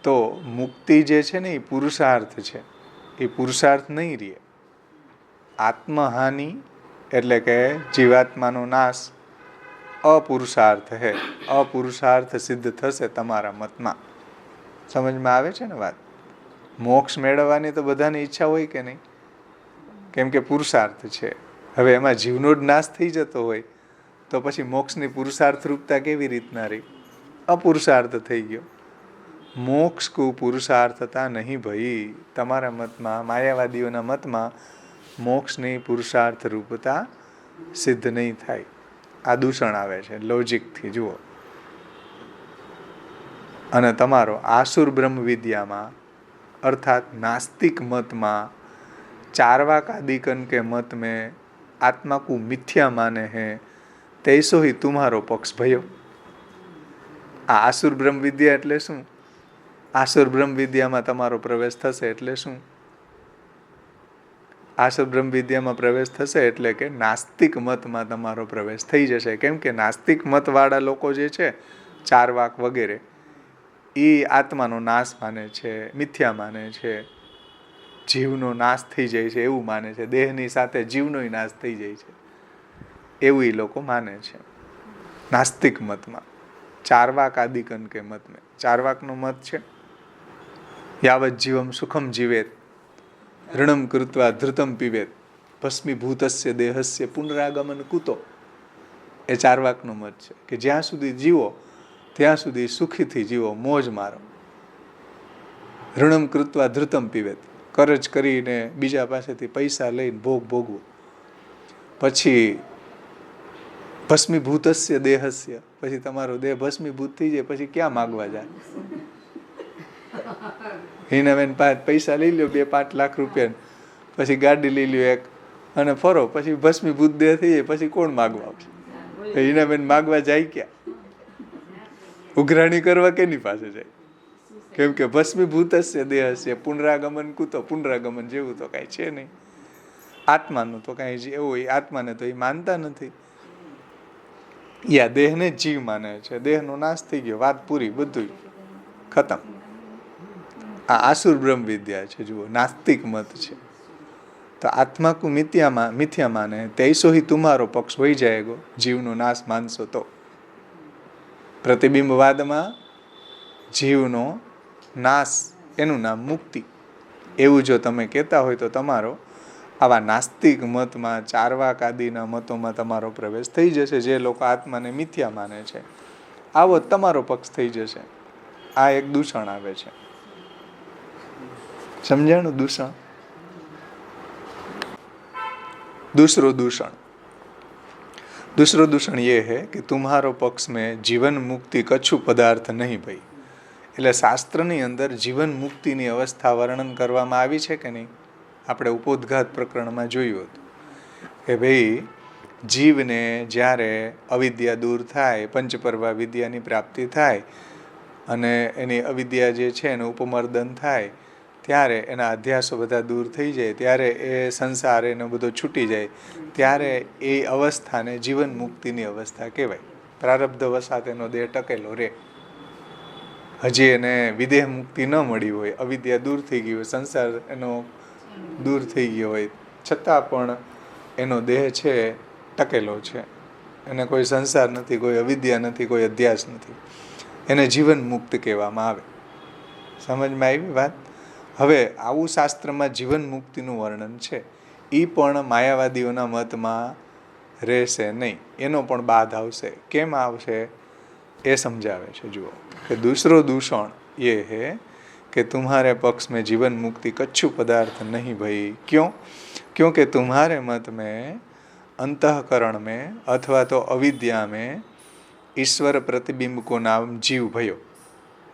Speaker 1: તો મુક્તિ જે છે ને એ પુરુષાર્થ છે, એ પુરુષાર્થ નહીં રહે. આત્મહાનિ એટલે કે જીવાત્માનો નાશ અપુરુષાર્થ હે, અપુરુષાર્થ સિદ્ધ થશે તમારા મતમાં. સમજમાં આવે છે ને વાત? મોક્ષ મેળવવાની તો બધાની ઈચ્છા હોય કે નહીં? કેમ કે પુરુષાર્થ છે. હવે એમાં જીવનો જ નાશ થઈ જતો હોય તો પછી મોક્ષની પુરુષાર્થ રૂપતા કેવી રીતના રહી? અપુરુષાર્થ થઈ ગયો. મોક્ષ કો પુરુષાર્થતા નહીં ભાઈ. તમારા મતમાં, માયાવાદીઓના મતમાં મોક્ષની પુરુષાર્થ રૂપતા સિદ્ધ નહીં થાય. આ દૂષણ આવે છે લોજિકથી. જુઓ, અને તમારો આસુર બ્રહ્મ વિદ્યામાં અર્થાત નાસ્તિક मतમાં चारवाक आदिकन के मत में आत्मा को मिथ्या माने हैं, तैसो ही तुम्हारो पक्ष भयो. आ आसुर ब्रह्म विद्या એટલે શું? આસુર બ્રહ્મ વિદ્યામાં તમારો પ્રવેશ થશે એટલે શું? આસુર બ્રહ્મ વિદ્યામાં પ્રવેશ થશે એટલે કે નાસ્તિક મતમાં તમારો પ્રવેશ થઈ જશે. કેમ કે નાસ્તિક મતવાળા લોકો જે છે, ચારવાક વગેરે, એ આત્માનો નાશ માને છે, મિથ્યા માને છે, જીવનો નાશ થઈ જાય છે એવું માને છે, દેહની સાથે જીવનો નાશ થઈ જાય છે એવું એ લોકો માને છે નાસ્તિક મતમાં. ચારવાક આદિકન કે મત મેં, ચારવાકનો મત છે યાવત જીવમ સુખમ જીવેત ઋણમ કૃત્વા ધૃતમ પીવેત ભસ્મીભૂતસ્ય દેહસ્ય પુનરાગમન કુતો. એ ચારવાકનો મત છે કે જ્યાં સુધી જીવો ત્યાં સુધી સુખીથી જીવો, મોજ મારો. ઋણમ કૃત્વા ધૃતમ પીવેત, કરજ કરીને બીજા પાસેથી પૈસા લઈને ભોગ ભોગવો. પછી ભસ્મીભૂતસ્ય દેહસ્ય, પછી તમારો દેહ ભસ્મીભૂત થઈ જાય, પછી ક્યાં માગવા જાય? હિનાબેન પૈસા લઈ લ્યો 2-5 લાખ રૂપિયા, પછી ગાડી લઈ લ્યો એક અને ફરો, પછી ભસ્મીભૂત દેહ થઈ જાય, પછી કોણ માગવા આવશે? હિનાબેન માગવા જાય ક્યાં? ઉઘરાણી કરવા કેની પાસે જાય? કેમ કે ભસ્મીભૂતસ્ય દેહસ્ય પુનરાગમન કુતો, પુનરાગમન જેવું તો કાંઈ છે નહીં. આત્માનું તો કાંઈ જેવું હોય, આત્માને તો એ માનતા નથી. યા દેહને જીવ માને છે, દેહનો નાશ થઈ ગયો, વાત પૂરી, બધું ખતમ. આ આસુર બ્રહ્મ વિદ્યા છે. જુઓ, નાસ્તિક મત છે. તો આત્મા કો મિથ્યા માને તૈસો હી તુમારો પક્ષ હોઈ જાયગો, જીવનો નાશ માનશો તો. પ્રતિબિંબવાદમાં જીવનો નાશ એનું નામ મુક્તિ, એવું જો તમે કહેતા હોય તો તમારો આવા નાસ્તિક મતમાં, ચાર્વાક આદિના મતોમાં તમારો પ્રવેશ થઈ જશે. જે લોકો આત્માને મિથ્યા માને છે, આવો તમારો પક્ષ થઈ જશે. આ એક દૂષણ આવે છે. સમજાણું? દૂષણ. दूसरो दूषण ये है कि तुम्हारो पक्ष में जीवन मुक्ति कछु पदार्थ नहीं भाई. એટલે શાસ્ત્રની અંદર જીવન મુક્તિની અવસ્થા વર્ણન કરવામાં આવી છે કે નહીં? આપણે ઉપોદ્ઘાત પ્રકરણમાં જોયું હતું કે ભાઈ જીવને જ્યારે અવિદ્યા દૂર થાય, પંચપર્વા વિદ્યાની પ્રાપ્તિ થાય અને એની અવિદ્યા જે છે એનું ઉપમર્દન થાય, ત્યારે એના અધ્યાસો બધા દૂર થઈ જાય, ત્યારે એ સંસાર એનો બધો છૂટી જાય, ત્યારે એ અવસ્થાને જીવન મુક્તિની અવસ્થા કહેવાય. પ્રારબ્ધ વસાત એનો દેહ ટકેલો રહે. હજી એને વિદેહ મુક્તિ ન મળી હોય, અવિદ્યા દૂર થઈ ગઈ હોય, સંસાર એનો દૂર થઈ ગયો હોય, છતાં પણ એનો દેહ છે ટકેલો છે, એને કોઈ સંસાર નથી, કોઈ અવિદ્યા નથી, કોઈ અધ્યાસ નથી, એને જીવન મુક્ત કહેવામાં આવે. સમજમાં આવી વાત? હવે આવું શાસ્ત્રમાં જીવન મુક્તિનું વર્ણન છે, એ પણ માયાવાદીઓના મતમાં રહેશે નહીં, એનો પણ બાદ આવશે. કેમ આવશે એ સમજાવે છે. જુઓ કે दूसरो दूषण ये है कि तुम्हारे पक्ष में जीवन मुक्ति कच्छु पदार्थ नहीं भाई. क्यों? क्योंकि तुम्हारे मत में अंतःकरण में अथवा तो अविद्या में ईश्वर प्रतिबिंब को नाम जीव भयो.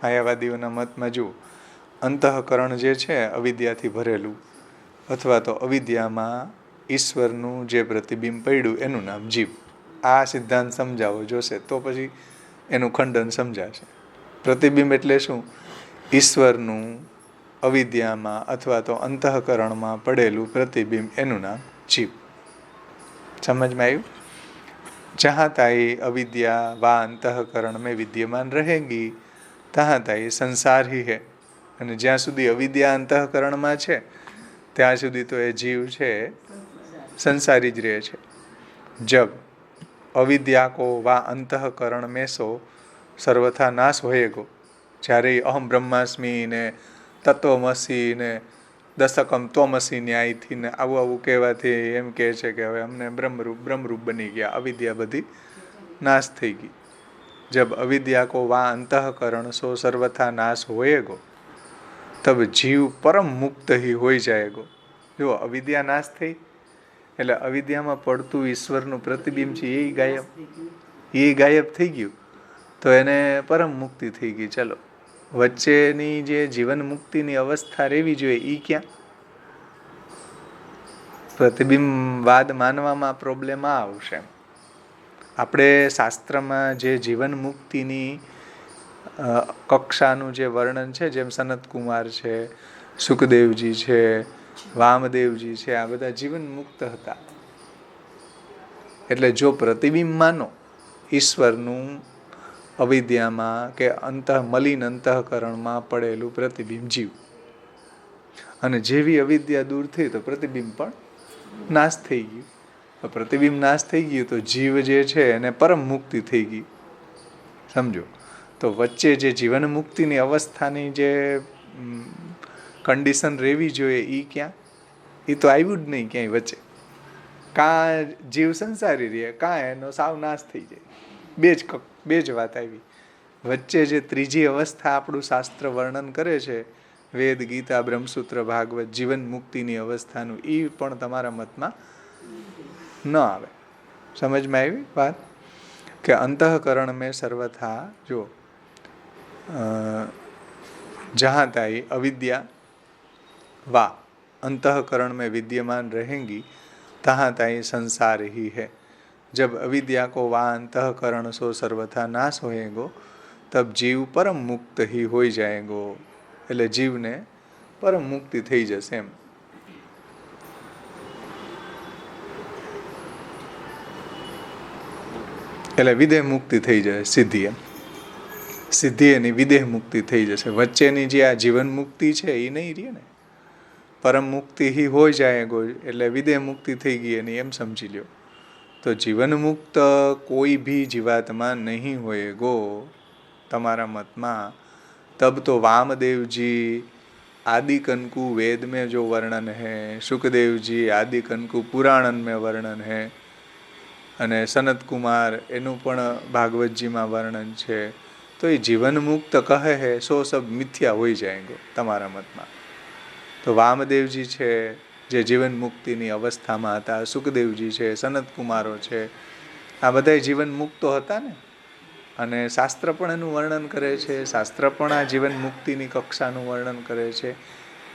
Speaker 1: માયાવાદીઓના મતમાં જુઓ, અંતઃકરણ જે છે અવિદ્યાથી ભરેલું, અથવા તો અવિદ્યામાં ઈશ્વરનું જે પ્રતિબિંબ પડ્યું એનું નામ જીવ. આ સિદ્ધાંત સમજાવો જોશે તો પછી એનું ખંડન સમજાશે. પ્રતિબિંબ એટલે શું? ઈશ્વરનું અવિદ્યામાં અથવા તો અંતઃકરણમાં પડેલું પ્રતિબિંબ, એનું નામ જીવ. સમજમાં આવ્યું? જहाँ ताई अविद्या वा अंतःकरण में विद्यमान रहेगी तहाँ ताई संसार ही है. અને જ્યાં સુધી અવિદ્યા અંતઃકરણમાં છે ત્યાં સુધી તો એ જીવ છે સંસારી જ રહે છે. જબ અવિદ્યા કો વા અંતઃકરણ में सो સર્વથા નાશ હોયેગો, જ્યારે અહમ બ્રહ્માસ્મી ને તત્વમસી ને દશકમ ત્વમસી ન્યાયથી ને આવું કહેવાથી એમ કહે છે કે હવે અમને બ્રહ્મરૂપ બની ગયા, અવિદ્યા બધી નાશ થઈ ગઈ. જબ અવિદ્યા કો વા અંતઃકરણ સો સર્વથા નાશ હોયેગો તબ જીવ પરમ મુક્ત ही હોઈ જાયેગો. જો અવિદ્યા નાશ થઈ એટલે અવિદ્યામાં પડતું ઈશ્વરનું પ્રતિબિંબ છે એ ગાયબ થઈ ગયું, તો એને પરમ મુક્તિ થઈ ગઈ. ચલો, વચ્ચેની જે જીવન મુક્તિની અવસ્થા રહેવી જોઈએ એ ક્યાં? પ્રતિબિંબવાદ માનવામાં પ્રોબ્લેમ આ આવશે. આપણે શાસ્ત્રમાં જે જીવન મુક્તિની કક્ષાનું જે વર્ણન છે, જેમ સનતકુમાર છે, સુખદેવજી છે, વામદેવજી છે, આ બધા જીવન મુક્ત હતા. એટલે જો પ્રતિબિંબ માનો ઈશ્વરનું અવિદ્યામાં કે મલિન અંતઃકરણમાં પડેલું પ્રતિબિંબ જીવ, અને જેવી અવિદ્યા દૂર થઈ તો પ્રતિબિંબ પણ નાશ થઈ ગયું. પ્રતિબિંબ નાશ થઈ ગયું તો જીવ જે છે એને પરમ મુક્તિ થઈ ગઈ. સમજો? તો વચ્ચે જે જીવન મુક્તિની અવસ્થાની જે કન્ડિશન રહેવી જોઈએ એ ક્યાં? એ તો આવ્યું જ નહીં ક્યાંય વચ્ચે. કાં જીવ સંસારી રહે, કાં એનો સાવ નાશ થઈ જાય. બે જ વાત આવી. વચ્ચે જે ત્રીજી અવસ્થા આપણું શાસ્ત્ર વર્ણન કરે છે વેદ, ગીતા, બ્રહ્મસૂત્ર, ભાગવત, જીવન મુક્તિની અવસ્થાનું એ પણ તમારા મતમાં ન આવે. સમજમાં આવી વાત? કે અંતઃકરણ મેં સર્વથા જો जहाँ ताई अविद्या वा अंतःकरण में विद्यमान रहेंगी तहाँ ताई संसार ही है. जब अविद्या को वा अंतःकरण सो सर्वथा नाश होएगो तब जीव परम मुक्त ही हो जाएगो. એટલે જીવને પરમ મુક્તિ થઈ જશે એમ. એટલે વિદેહ મુક્તિ થઈ જાય સીધી એમ. સિદ્ધિ એની વિદેહ મુક્તિ થઈ જશે. વચ્ચેની જે આ જીવન મુક્તિ છે એ નહીં રહે ને. પરમ મુક્તિ ही हो जाएगो એટલે વિદેહ મુક્તિ થઈ ગઈ એની એમ સમજી લ્યો. તો જીવન મુક્ત કોઈ भी जीवात्मा नहीं होएगो તમારા मतમાં. तब तो वामदेव जी आदि कनकु वेद में जो वर्णन है, सुखदेव जी आदि कनकु पुराणन में वर्णन है, અને સનત કુમાર એનું પણ ભાગવતજીમાં વર્ણન છે. તો એ જીવન મુક્ત કહે હે સો સબ મિથ્યા હોઈ જાયગો તમારા મતમાં. તો વામદેવજી છે જે જીવન મુક્તિની અવસ્થામાં હતા, સુખદેવજી છે, સનત કુમારો છે, આ બધા જીવન મુક્તો હતા ને. અને શાસ્ત્ર પણ એનું વર્ણન કરે છે. શાસ્ત્ર પણ આ જીવન મુક્તિની કક્ષાનું વર્ણન કરે છે.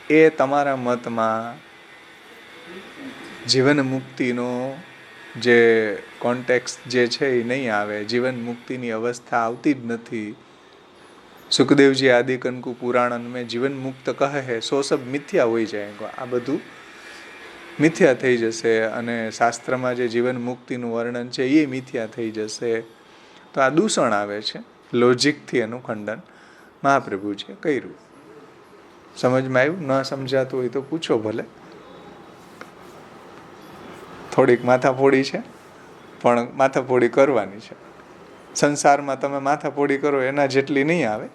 Speaker 1: એ તમારા મતમાં જીવન મુક્તિનો જે કોન્ટેક્સ્ટ જે છે એ નહીં આવે. જીવન મુક્તિની અવસ્થા આવતી જ નથી. સુખદેવજી આદि કનકુ પુરાણન में જીવન મુક્ત કહે હે સો સબ મિથ્યા હોઈ જાયગો. આ બધું મિથ્યા થઈ જશે. અને શાસ્ત્રમાં જે જીવન મુક્તિનું વર્ણન છે એ મિથ્યા થઈ જશે. તો આ દૂષણ આવે છે. લોજિકથી એનું ખંડન મહાપ્રભુજીએ કર્યું. સમજમાં આવ્યું? ન સમજાતું હોય તો પૂછો ભલે. થોડીક માથાફોડી છે પણ માથાફોડી કરવાની છે. સંસારમાં તમે માથાફોડી કરો એના જેટલી નહીં આવે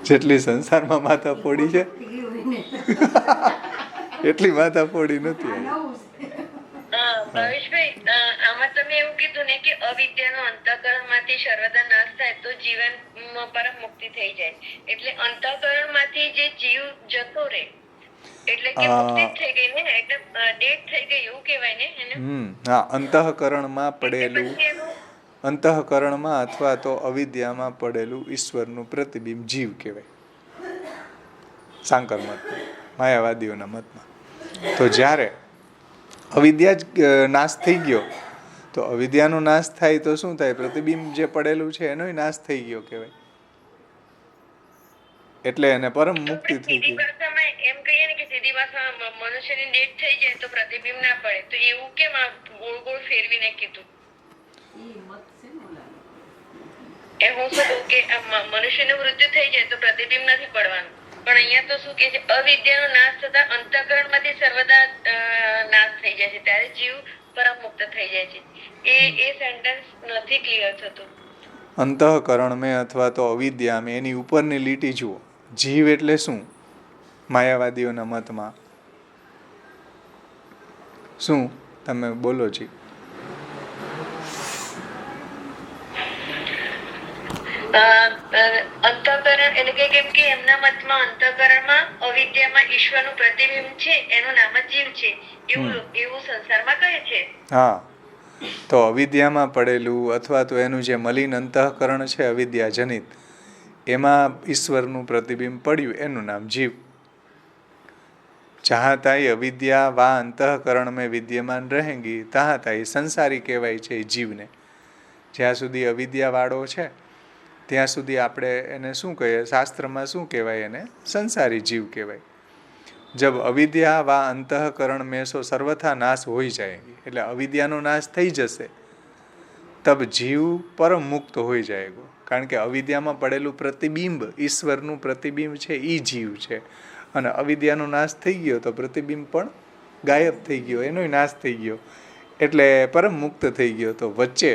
Speaker 1: જેટલી સંસારમાં માથાફોડી છે એટલી માથાફોડી નથી.
Speaker 2: ભાવેશભાઈ, આમાં તમે એવું કીધું ને કે અવિદ્યાનો અંતઃકરણમાંથી સર્વદા નાશ થાય તો જીવન પરમ મુક્તિ થઈ જાય. એટલે અંતઃકરણમાંથી જે જીવ જતો રહે એટલે કે મુક્તિ થઈ ગઈ ને, એટલે ડેથ થઈ ગઈ એવું કહેવાય ને એને.
Speaker 1: હા, અંતઃકરણમાં પડેલું, અંતઃકરણમાં અથવા તો અવિદ્યામાં પડેલું ઈશ્વરનું પ્રતિબિંબ જીવ કહેવાય સાંકર મતમાં, માયાવાદીઓના મતમાં. તો જ્યારે અવિદ્યા જ નાશ થઈ ગયો તો અવિદ્યાનો નાશ થાય તો શું થાય? પ્રતિબિંબ જે પડેલું છે એનોય નાશ થઈ ગયો કહેવાય. એટલે એને પરમ મુક્તિ થઈ ગઈ.
Speaker 2: એમ કહીએ ને કે સીધી ભાષામાં મનુષ્યની ડેથ થઈ જાય તો પ્રતિબિંબ ના પડે, તો એવું કેમ આ ગોળ ગોળ ફેરવીને કીધું? એ હું શું કહું કે મનુષ્યનું મૃત્યુ થઈ જાય તો પ્રતિબિંબ નથી પડવાનું, પણ અહીંયા તો શું કે છે અવિદ્યાનો નાશ થતા અંતઃકરણમાંથી સર્વદા નાશ થઈ જાય છે ત્યારે જીવ પરમ મુક્ત થઈ જાય છે. એ સેન્ટેન્સ નથી ક્લિયર થતું.
Speaker 1: અંતઃકરણ મેં અથવા તો અવિદ્યા મેં એની ઉપરની લીટી જુઓ. જીવ એટલે શું માયાવાદીઓના મતમાં? શું તમે બોલો જી?
Speaker 2: અંતઃકરણ એટલે કે કેમ કે એમના મતમાં અંતઃકરણમાં અવિદ્યામાં ઈશ્વરનું પ્રતિબિંબ છે એનું નામ જ જીવ છે એવું સંસારમાં કહે છે.
Speaker 1: હા, તો અવિદ્યામાં પડેલું અથવા તો એનું જે મલિન અંતઃકરણ છે અવિદ્યા જનિત, એમાં ઈશ્વરનું પ્રતિબિંબ પડ્યું એનું નામ જીવ. જहाँ ताई अविद्या वा अंतःकरण में विद्यमान रहेंगी तहाँ ताई संसारी કહેવાય છે જીવને. જ્યાં સુધી અવિદ્યા વાળો છે ત્યાં સુધી આપણે એને શું કહીએ? શાસ્ત્રમાં શું કહેવાય? એને સંસારી જીવ કહેવાય. જબ અવિદ્યા વા અંતઃકરણ में सो सर्वथा नाश હોઈ જાયગી, એટલે અવિદ્યાનો નાશ થઈ જશે તબ જીવ પરમ મુક્ત હોઈ જાયગો. કારણ કે અવિદ્યામાં પડેલું પ્રતિબિંબ, ઈશ્વરનું પ્રતિબિંબ છે એ જીવ છે. અને અવિદ્યાનો નાશ થઈ ગયો તો પ્રતિબિંબ પણ ગાયબ થઈ ગયો, એનોય નાશ થઈ ગયો, એટલે પરમ મુક્ત થઈ ગયો. તો વચ્ચે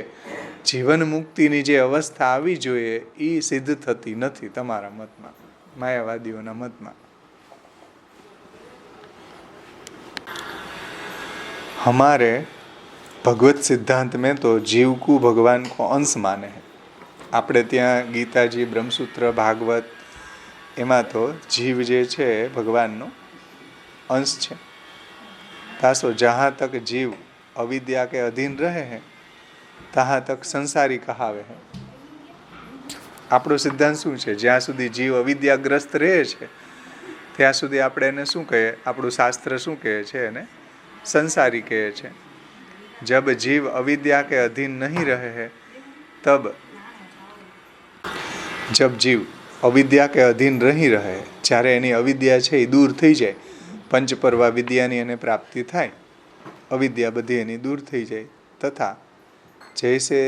Speaker 1: જીવન મુક્તિની જે અવસ્થા આવી જોઈએ એ સિદ્ધ થતી નથી તમારા મતમાં, માયાવાદીઓના મતમાં. हमारे भगवत सिद्धांत में तो जीव को भगवान को अंश माने हैं. આપણે ત્યાં ગીતાજી, બ્રહ્મસૂત્ર, ભાગવત એમાં તો જીવ જે છે એ ભગવાનનો અંશ છે. तासो जहाँ तक जीव अविद्या के अधीन रहे हैं तहाँ तक संसारी कहावे है. આપણો સિદ્ધાંત શું છે? જ્યાં સુધી જીવ અવિદ્યાગ્રસ્ત રહે છે ત્યાં સુધી આપણે એને શું કહીએ? આપણું શાસ્ત્ર શું કહે છે? એને संसारी कहे છે. जब जीव अविद्या के अधीन नहीं रहे हैं तब जब जीव अविद्या के अधीन नहीं रहे, જ્યારે એની અવિદ્યા છે એ દૂર થઈ જાય, पंचपर्वा विद्यानी એને प्राप्ति થાય, अविद्या बधी एनी दूर થઈ જાય, तथा जैसे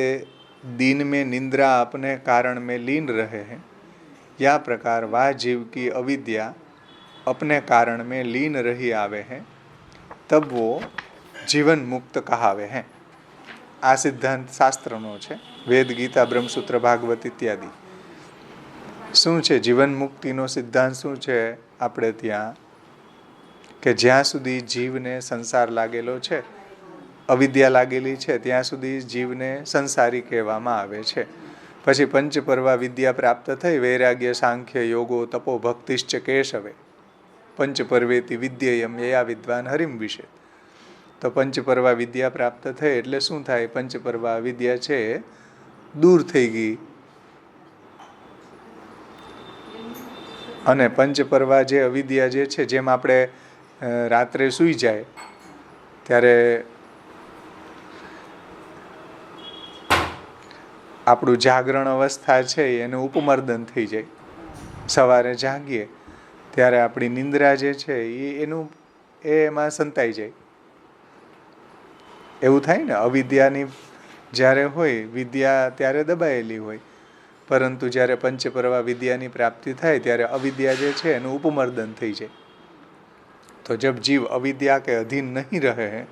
Speaker 1: दिन में निंद्रा अपने कारण में लीन रहे हैं, या प्रकार वह जीव की अविद्या अपने कारण में लीन रही आवे हैं, तब वो जीवन मुक्त कहावे हैं. આ સિદ્ધાંત શાસ્ત્રનો છે. વેદ, ગીતા, બ્રહ્મસૂત્ર, ભાગવત ઇત્યાદિ. શું છે જીવન મુક્તિનો સિદ્ધાંત? શું છે આપણે ત્યાં? કે જ્યાં સુધી જીવને સંસાર લાગેલો છે, અવિદ્યા લાગેલી છે, ત્યાં સુધી જીવને સંસારી કહેવામાં આવે છે. પછી પંચપર્વા વિદ્યા પ્રાપ્ત થઈ, વૈરાગ્ય, સાંખ્ય, યોગો, તપો, ભક્તિશ્ચ કેશવે, પંચપર્વેતિ વિદ્યેયમ યયા વિદ્વાન હરિમ વિશે. તો પંચપર્વા વિદ્યા પ્રાપ્ત થઈ એટલે શું થાય? પંચપર્વા વિદ્યા છે દૂર થઈ ગઈ. અને પંચપર્વા જે અવિદ્યા જે છે, જેમ આપણે રાત્રે સૂઈ જાય ત્યારે આપણું જાગરણ અવસ્થા છે એનું ઉપમર્દન થઈ જાય, સવારે જાગીએ ત્યારે આપણી નિંદ્રા જે છે એમાં સંતાઈ જાય. એવું થાય ને, અવિદ્યાની જ્યારે હોય વિદ્યા ત્યારે દબાયેલી હોય, પરંતુ જ્યારે પંચપર્વા વિદ્યાની પ્રાપ્તિ થાય ત્યારે અવિદ્યા જે છે એનું ઉપમર્દન થઈ જાય. तो जब जीव अविद्या के अधीन नहीं रहे हैं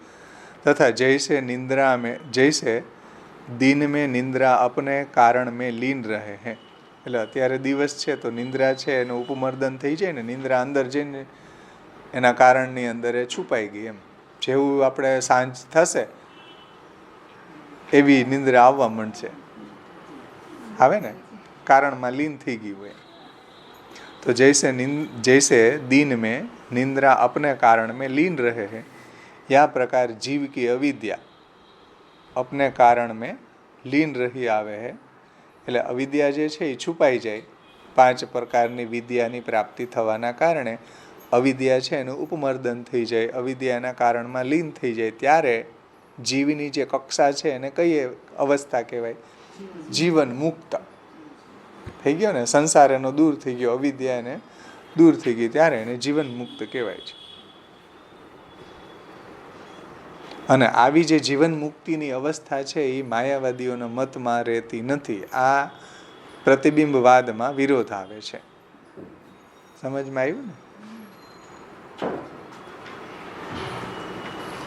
Speaker 1: तथा जैसे निंद्रा में, जैसे दिन में निंद्रा अपने कारण में લીન રહે हैं, એટલે અત્યારે દિવસ છે તો નિંદ્રા છે એનું ઉપમર્દન થઈ જાય ને, નિંદ્રા અંદર જઈને એના કારણની અંદર એ છુપાઈ ગઈ. એમ જેવું આપણે સાંજ થશે એવી નિંદ્રા આવવા માંડશે, આવે ને, કારણમાં લીન થઈ ગઈ હોય. तो जैसे दिन में निंद्रा अपने कारण में लीन रहे हैं, या प्रकार जीव की अविद्या अपने कारण में લીન રહી આવે है. એટલે અવિદ્યા જે છે એ છુપાઈ જાય. 5 પ્રકારની વિદ્યાની પ્રાપ્તિ થવાના કારણે અવિદ્યા છે એનું ઉપમર્દન થઈ જાય, અવિદ્યાના કારણમાં લીન થઈ જાય, ત્યારે જીવની જે કક્ષા છે એને કઈ અવસ્થા કહેવાય? જીવન મુક્ત થઈ ગયો ને, સંસાર એનો દૂર થઈ ગયો, અવિદ્યા એને દૂર થઈ ગઈ, ત્યારે એને જીવન મુક્ત કહેવાય છે. અને આવી જે જીવન મુક્તિની અવસ્થા છે એ માયાવાદીઓના મતમાં રહેતી નથી. આ પ્રતિબિંબવાદમાં વિરોધ આવે છે. સમજમાં આવ્યું ને?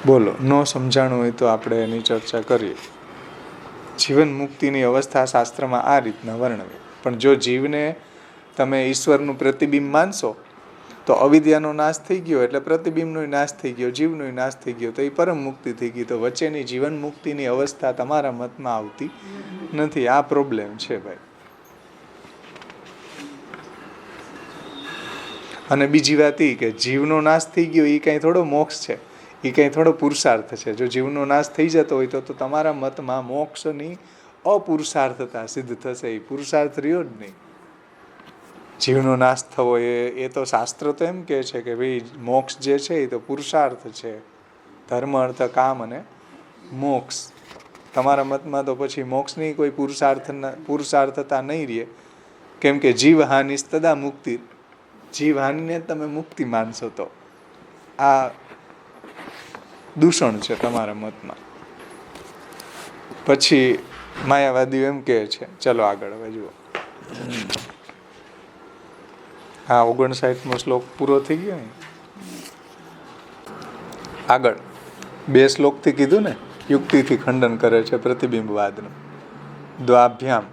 Speaker 1: બોલો, ન સમજાણું હોય તો આપણે એની ચર્ચા કરીએ. જીવન મુક્તિની અવસ્થા શાસ્ત્રમાં આ રીતના વર્ણવે. પણ જો જીવને તમે ઈશ્વરનું પ્રતિબિંબ માનશો તો અવિદ્યાનો નાશ થઈ ગયો એટલે પ્રતિબિંબનો નાશ થઈ ગયો, જીવનો નાશ થઈ ગયો, તો એ પરમ મુક્તિ થઈ ગઈ. તો વચ્ચેની જીવન મુક્તિની અવસ્થા તમારા મતમાં આવતી નથી. આ પ્રોબ્લેમ છે ભાઈ. અને બીજી વાત એ કે જીવનો નાશ થઈ ગયો એ કંઈ થોડો મોક્ષ છે, એ કંઈ થોડો પુરુષાર્થ છે. જો જીવનો નાશ થઈ જતો હોય તો તમારા મતમાં મોક્ષની અપુરુષાર્થતા સિદ્ધ થશે. એ પુરુષાર્થ રહ્યો જ નહીં. જીવનો નાશ થવો એ તો શાસ્ત્ર તો એમ કહે છે કે ભાઈ મોક્ષ જે છે એ તો પુરુષાર્થ છે. ધર્મ, અર્થ, કામ અને મોક્ષ. તમારા મતમાં તો પછી મોક્ષની કોઈ પુરુષાર્થતા નહીં રહે, કેમ કે જીવહાનિ તદા મુક્તિ. જીવહાનિને તમે મુક્તિ માનશો તો આ દૂષણ છે તમારા મતમાં. પછી માયાવાદીઓ એમ કહે છે, ચલો આગળ હવે જુઓ. હા, 59મો શ્લોક પૂરો થઈ ગયો ને. આગળ 2 શ્લોકથી કીધું ને, યુક્તિથી ખંડન કરે છે પ્રતિબિંબવાદનું. દ્વાભ્યામ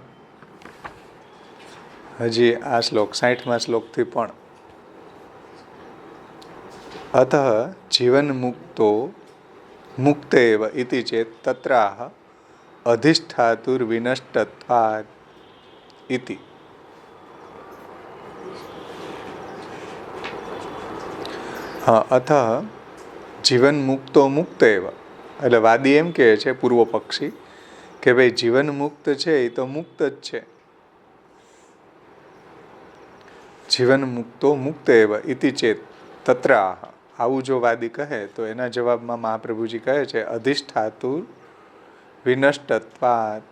Speaker 1: હજી આ શ્લોક 60મા શ્લોકથી પણ. અતઃ જીવન મુક્તો મુક્તેવ ઇતિ ચેત તત્રાહ અધિષ્ઠાતુર્વિનષ્ટત્વાદ ઇતિ. અથ જીવન મુક્તો મુક્ત એવ, એટલે વાદી એમ કહે છે પૂર્વ પક્ષી કે ભાઈ જીવન મુક્ત છે એ તો મુક્ત જ છે. જીવન મુક્તો મુક્ત એવ ઇતિ ચેત તત્ર આહ, આવું જો વાદી કહે તો એના જવાબમાં મહાપ્રભુજી કહે છે અધિષ્ઠાતુર વિનષ્ટત્વાત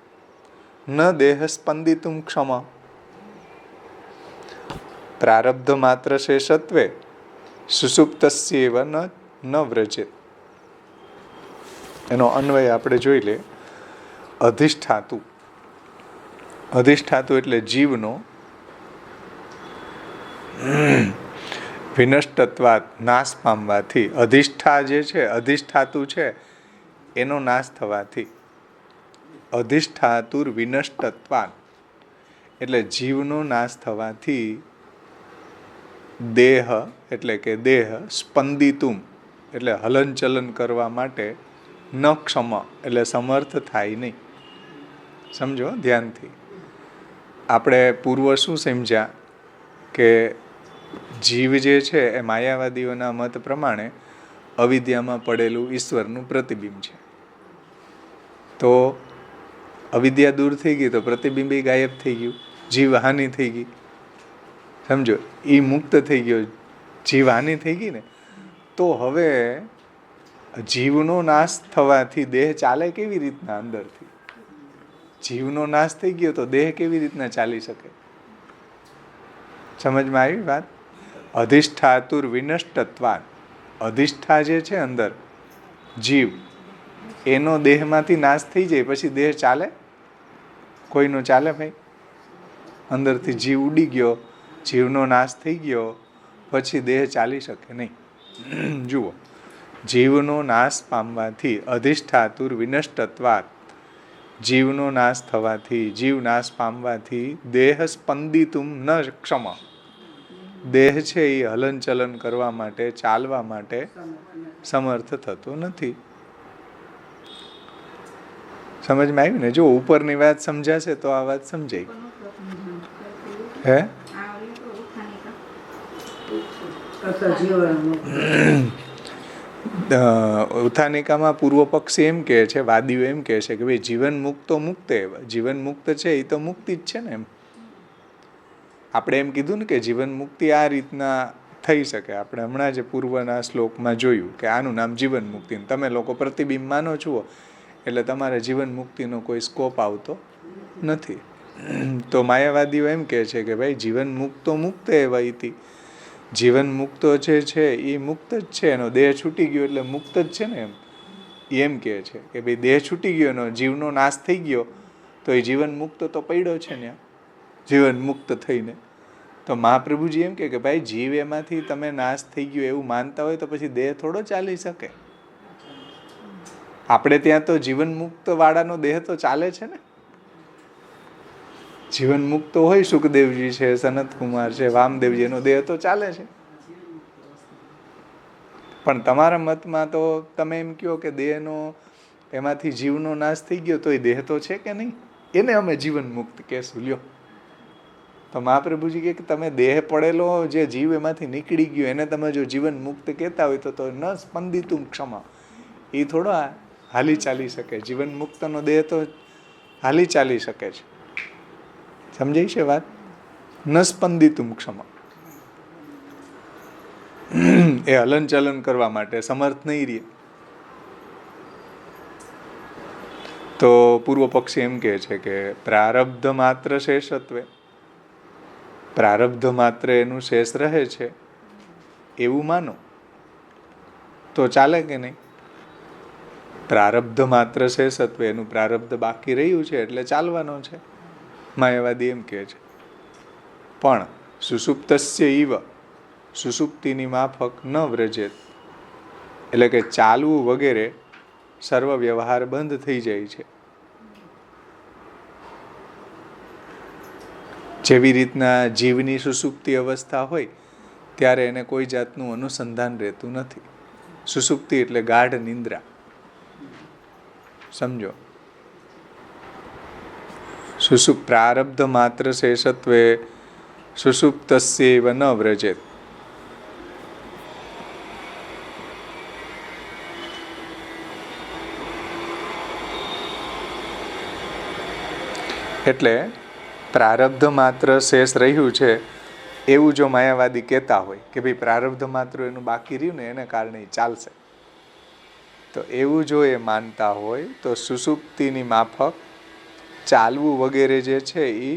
Speaker 1: ન દેહ સ્પંદિતુમ ક્ષમ પ્રારબ્ધ માત્ર શેષત્વે સુસુપ્તસ્યેવ ન વ્રજેત. એનો અન્વય આપણે જોઈ લે. અધિષ્ઠાતુ, અધિષ્ઠાતુ એટલે જીવનો, વિનષ્ટત્વાત નાશ પામવાથી, અધિષ્ઠા જે છે અધિષ્ઠાતુ છે એનો નાશ થવાથી, અધિષ્ઠાતુર વિનષ્ટત્વાત એટલે જીવનો નાશ થવાથી, દેહ એટલે કે દેહ સ્પંદિતુમ એટલે હલનચલન કરવા માટે, ન ક્ષમ એટલે સમર્થ થાય નહીં. સમજો ધ્યાનથી. આપણે પૂર્વ શું સમજ્યા કે જીવ જે છે એ માયાવાદીઓના મત પ્રમાણે અવિદ્યામાં પડેલું ઈશ્વરનું પ્રતિબિંબ છે. તો અવિદ્યા દૂર થઈ ગઈ તો પ્રતિબિંબ ગાયબ થઈ ગયું, જીવ હાનિ થઈ ગઈ. સમજો, એ મુક્ત થઈ ગયો, જીવ હાનિ થઈ ગઈ ને, તો હવે જીવનો નાશ થવાથી દેહ ચાલે કેવી રીતના અંદરથી? જીવનો નાશ થઈ ગયો તો દેહ કેવી રીતના ચાલી શકે? સમજમાં આવી વાત? અધિષ્ઠાતુર વિનષ્ટત્વાન, અધિષ્ઠા જે છે અંદર જીવ, એનો દેહમાંથી નાશ થઈ જાય પછી દેહ ચાલે? કોઈનો ચાલે ભાઈ? અંદરથી જીવ ઉડી ગયો, જીવનો નાશ થઈ ગયો પછી દેહ ચાલી શકે નહીં. જુઓ, જીવનો નાશ પામવાથી અધિષ્ઠાતુર વિનષ્ટત્વાત, જીવનો નાશ થવાથી, જીવ નાશ પામવાથી દેહ સ્પંદિતુમ ન ક્ષમ, દેહ છે એ હલનચલન કરવા માટે, ચાલવા માટે સમર્થ થતો નથી. સમજમાં આવ્યું ને? જો ઉપરની વાત સમજાશે તો આ વાત સમજાય. હે ઉત્થાનિકામાં પૂર્વ પક્ષી એમ કહે છે, વાદીઓ એમ કહે છે કે ભાઈ જીવન મુક્તો મુક્ત એવ, જીવન મુક્ત છે એ તો મુક્તિ જ છે ને. એમ આપણે એમ કીધું ને કે જીવન મુક્તિ આ રીતના થઈ શકે. આપણે હમણાં જ પૂર્વના શ્લોકમાં જોયું કે આનું નામ જીવન મુક્તિ. તમે લોકો પ્રતિબિંબ માનો છો એટલે તમારે જીવન મુક્તિનો કોઈ સ્કોપ આવતો નથી. તો માયાવાદીઓ એમ કહે છે કે ભાઈ જીવન મુક્તો મુક્ત એવ ઇતિ, જીવન મુક્તો જે છે એ મુક્ત જ છે, એનો દેહ છૂટી ગયો એટલે મુક્ત જ છે ને. એમ કહે છે કે ભાઈ દેહ છૂટી ગયો, એનો જીવનો નાશ થઈ ગયો તો એ જીવન મુક્ત તો પડ્યો છે ને, જીવન મુક્ત થઈને. તો મહાપ્રભુજી એમ કે ભાઈ જીવ એમાંથી તમે નાશ થઈ ગયો એવું માનતા હોય તો પછી દેહ થોડો ચાલી શકે? આપણે ત્યાં તો જીવન મુક્ત વાળાનો દેહ તો ચાલે છે ને. જીવન મુક્ત હોય, સુખદેવજી છે, સનતકુમાર છે, વામદેવજી, એનો દેહ તો ચાલે છે. પણ તમારા મતમાં તો તમે એમ કહો કે દેહનો એમાંથી જીવનો નાશ થઈ ગયો તો એ દેહ તો છે કે નહીં, એને અમે જીવન મુક્ત કહેશું. લ્યો, તો મહાપ્રભુજી કે તમે દેહ પડેલો જે જીવ એમાંથી નીકળી ગયો એને તમે જો જીવન મુક્ત કહેતા હોય તો ન સ્પંદિતુમ ક્ષમા, એ થોડો હાલી ચાલી શકે. જીવન મુક્તનો દેહ તો હાલી ચાલી શકે છે. સમજાય છે વાત? ન સ્પંદિતુમ ક્ષમા, એ હલનચલન કરવા માટે સમર્થ નહીં રહે. તો પૂર્વ પક્ષી એમ કહે છે કે પ્રારબ્ધ માત્ર શેષત્વે, પ્રારબ્ધ માત્ર એનું શેષ રહે છે એવું માનો તો ચાલે કે નહીં? પ્રારબ્ધ માત્ર શેષત્વે, એનું પ્રારબ્ધ બાકી રહ્યું છે એટલે ચાલવાનો છે. માયાવાદી એમ કહે છે. પણ સુષુપ્તસ્ય ઇવ, સુષુપ્તિની માફક ન વ્રજેત, એટલે કે ચાલવું વગેરે સર્વ વ્યવહાર બંધ થઈ જાય છે. જેવી રીતના જીવની સુષુપ્તિ અવસ્થા હોય ત્યારે એને કોઈ જાતનું અનુસંધાન રહેતું નથી. સુષુપ્તિ એટલે ગાઢ નિંદ્રા. સમજો, પ્રારબ્ધ માત્ર શેષત્વે સુષુપ્તસ્યૈવ ન વ્રજેત. એટલે પ્રારબ્ધ માત્ર શેષ રહ્યું છે એવું જો માયાવાદી કહેતા હોય કે ભાઈ પ્રારબ્ધ માત્ર એનું બાકી રહ્યું ને એને કારણે ચાલશે, તો એવું જો એ માનતા હોય તો સુષુપ્તિની માફક ચાલવું વગેરે જે છે એ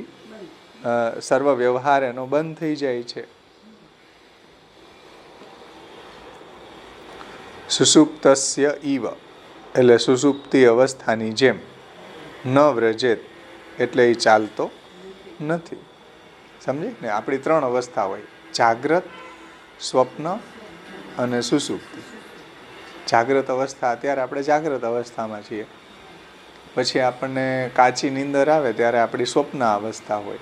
Speaker 1: સર્વ વ્યવહાર એનો બંધ થઈ જાય છે. સુષુપ્તસ્ય ઈવ એટલે સુષુપ્તિ અવસ્થાની જેમ ન વ્રજેત એટલે એ ચાલતો નથી. સમજે ને? આપણી 3 અવસ્થા હોય, જાગ્રત, સ્વપ્ન અને સુષુપ્તિ. જાગ્રત અવસ્થા, અત્યારે આપણે જાગ્રત અવસ્થામાં છીએ. પછી આપણને કાચી નીંદર આવે ત્યારે આપણી સ્વપ્ન અવસ્થા હોય,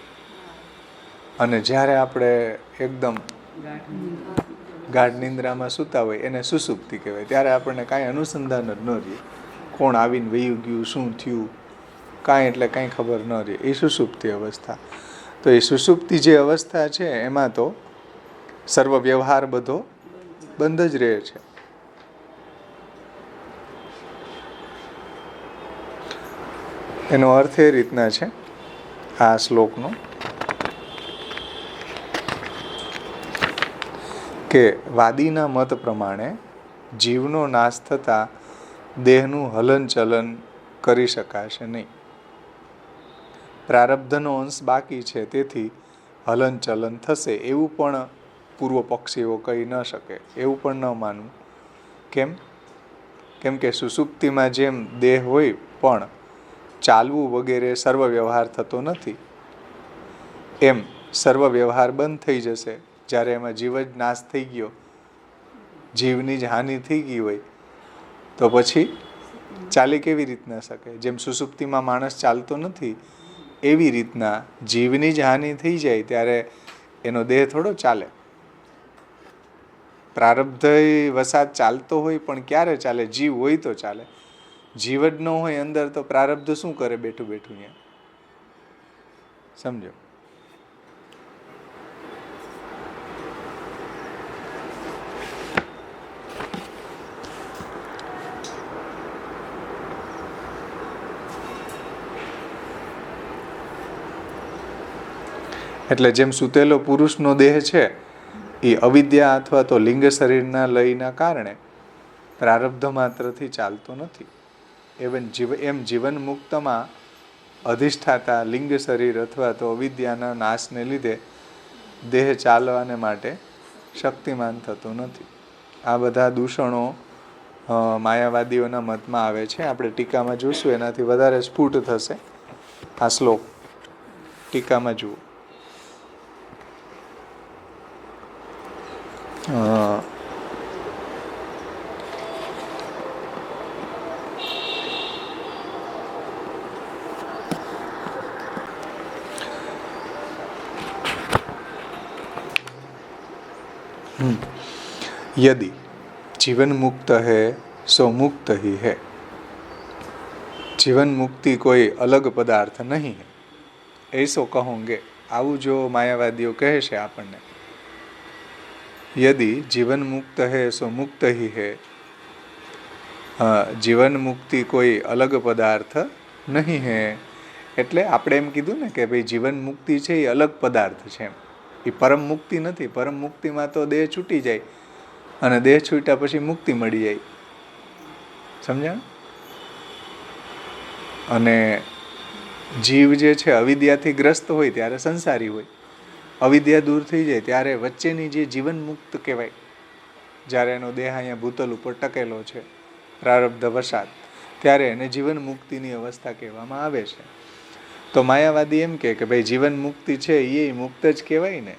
Speaker 1: અને જ્યારે આપણે એકદમ ગાઢ નિંદ્રામાં સૂતા હોય એને સુષુપ્તિ કહેવાય. ત્યારે આપણને કાંઈ અનુસંધાન જ ન રહે, કોણ આવીને વયું ગયું, શું થયું, કાંઈ એટલે કાંઈ ખબર ન રહે. એ સુષુપ્તિ અવસ્થા. તો એ સુષુપ્તિ જે અવસ્થા છે એમાં તો સર્વ વ્યવહાર બધો બંધ જ રહે છે. એનો અર્થ એ રીતના છે આ શ્લોકનો કે વાદીના મત પ્રમાણે જીવનો નાશ થતાં દેહનું હલનચલન કરી શકાશે નહીં. પ્રારબ્ધનો અંશ બાકી છે, તેથી હલનચલન થશે એવું પણ પૂર્વ પક્ષીઓ કહી ન શકે, એવું પણ ન માનવું. કેમ કે સુષુપ્તિમાં જેમ દેહ હોય પણ ચાલવું વગેરે સર્વ વ્યવહાર થતો નથી, એમ સર્વ વ્યવહાર બંધ થઈ જશે જ્યારે એમાં જીવ જ નાશ થઈ ગયો, જીવની જ હાનિ થઈ ગઈ હોય, તો પછી ચાલી કેવી રીતના શકે? જેમ સુષુપ્તિમાં માણસ ચાલતો નથી, એવી રીતના જીવની જ હાનિ થઈ જાય ત્યારે એનો દેહ થોડો ચાલે. પ્રારબ્ધ વસાત ચાલતો હોય પણ ક્યારે ચાલે? જીવ હોય તો ચાલે. જીવ જ ન હોય અંદર તો પ્રારબ્ધ શું કરે બેઠું બેઠું ત્યાં? સમજો? એટલે જેમ સૂતેલો પુરુષનો દેહ છે એ અવિદ્યા અથવા તો લિંગ શરીરના લયના કારણે પ્રારબ્ધ માત્રથી ચાલતો નથી, એમ જીવન મુક્તમાં અધિષ્ઠાતા લિંગ શરીર અથવા તો અવિદ્યાના નાશને લીધે દેહ ચાલવાને માટે શક્તિમાન થતો નથી. આ બધા દૂષણો માયાવાદીઓના મતમાં આવે છે. આપણે ટીકામાં જોઈશું, એનાથી વધારે સ્ફુટ થશે આ શ્લોક. ટીકામાં જુઓ. यदि जीवन मुक्त है सो मुक्त ही है. जीवन मुक्ति कोई अलग पदार्थ नहीं है ऐसो कहोगे. આવું જો માયાવાદીઓ કહે છે આપણને, यदि जीवन मुक्त है सो मुक्त ही है, जीवन मुक्ति कोई अलग पदार्थ नहीं है. એટલે આપણે એમ કીધું ને કે ભાઈ જીવન મુક્તિ છે એ અલગ પદાર્થ છે, એ પરમ મુક્તિ નથી. પરમ મુક્તિમાં તો દેહ છૂટી જાય અને દેહ છૂટ્યા પછી મુક્તિ મળી જાય. સમજ્યા? અને જીવ જે છે અવિદ્યાથી ગ્રસ્ત હોય ત્યારે સંસારી હોય, અવિદ્યા દૂર થઈ જાય ત્યારે વચ્ચેની જે જીવન મુક્ત કહેવાય, જ્યારે એનો દેહ અહીંયા ભૂતલ ઉપર ટકેલો છે પ્રારબ્ધ વશાત, ત્યારે એને જીવન મુક્તિની અવસ્થા કહેવામાં આવે છે. તો માયાવાદી એમ કે ભાઈ જીવન મુક્તિ છે એ મુક્ત જ કહેવાય ને.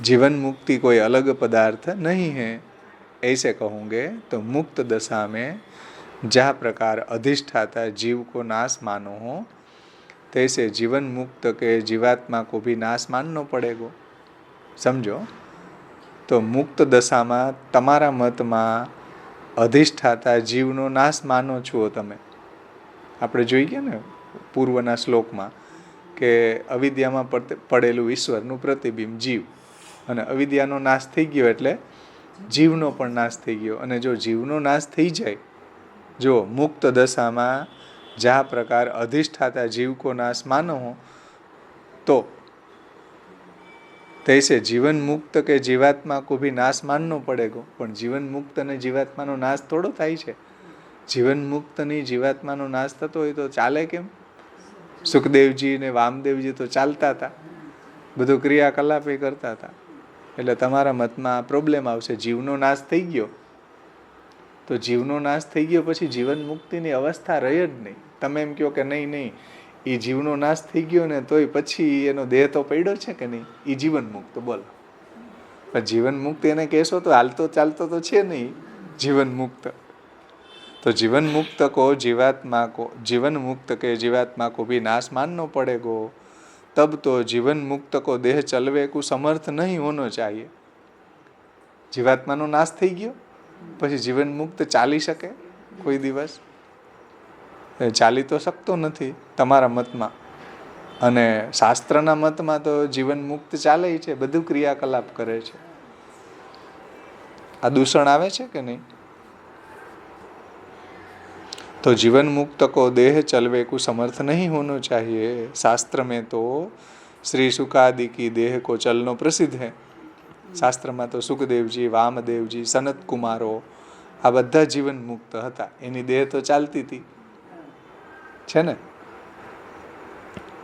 Speaker 1: जीवन मुक्ति कोई अलग पदार्थ नहीं है ऐसे कहूँगे तो मुक्त दशा में जहाँ प्रकार अधिष्ठाता जीव को नाश मानो हो तैसे जीवन मुक्त के जीवात्मा को भी नाश मानना पड़ेगा. समझो? तो मुक्त दशा में तमारा मत में अधिष्ठाता जीवनो नाश मानो छो तमे. આપણે જોઈએ ને પૂર્વના શ્લોકમાં કે અવિદ્યામાં પડેલું ઈશ્વરનું પ્રતિબિંબ જીવ, અને અવિદ્યાનો નાશ થઈ ગયો એટલે જીવનો પણ નાશ થઈ ગયો. અને જો જીવનો નાશ થઈ જાય, જો મુક્ત દશામાં जहाँ प्रकार अधिष्ठाता जीव को नाश मानो हो तो तैसे जीवन मुक्त के जीवात्मा को भी नाश मानना पड़ेगा। पण जीवन मुक्त ने जीवात्मा नो नाश थोड़ो थाय छे। जीवन मुक्त नी जीवात्मा नो नाश थतो होय तो चाले केम? सुखदेवजी ने वामदेवजी तो चालता था, બધું ક્રિયાકલાપ એ કરતા હતા। એટલે તમારા મતમાં પ્રોબ્લેમ આવશે। જીવનો નાશ થઈ ગયો તો જીવનો નાશ થઈ ગયો પછી જીવન મુક્તિની અવસ્થા રહી જ નહીં। તમે એમ કહો કે નહીં નહીં એ જીવનો નાશ થઈ ગયો ને તોય પછી એનો દેહ તો પડ્યો છે કે નહીં, એ જીવન મુક્ત બોલો। પણ જીવન મુક્ત એને કહેશો તો હાલતો ચાલતો તો છે નહીં જીવન મુક્ત। तो जीवन मुक्त को जीवन मुक्त के जीवात्मा को भी नाश मानना पड़ेगा। तब तो जीवन मुक्त को देह चलवे को समर्थ नहीं होना चाहिए। जीवात्मा नो नाश थई गयो પછી જીવન મુક્ત ચાલી શકે? કોઈ દિવસ ચાલી તો શકતો નથી તમારા મતમાં। અને શાસ્ત્રના મતમાં તો જીવન મુક્ત ચાલે છે, બધું ક્રિયાકલાપ કરે છે। આ દૂષણ આવે છે કે નહીં? तो जीवन मुक्त को देह चलवे को समर्थ नहीं होना चाहिए। शास्त्र में तो श्री सुकादि की देह को चलनो प्रसिद्ध है। शास्त्र में तो सुखदेव जी, वामदेव जी, सनत कुमारो आ बधा जीवन मुक्त हता, एनी देह तो चालती थी छे ने।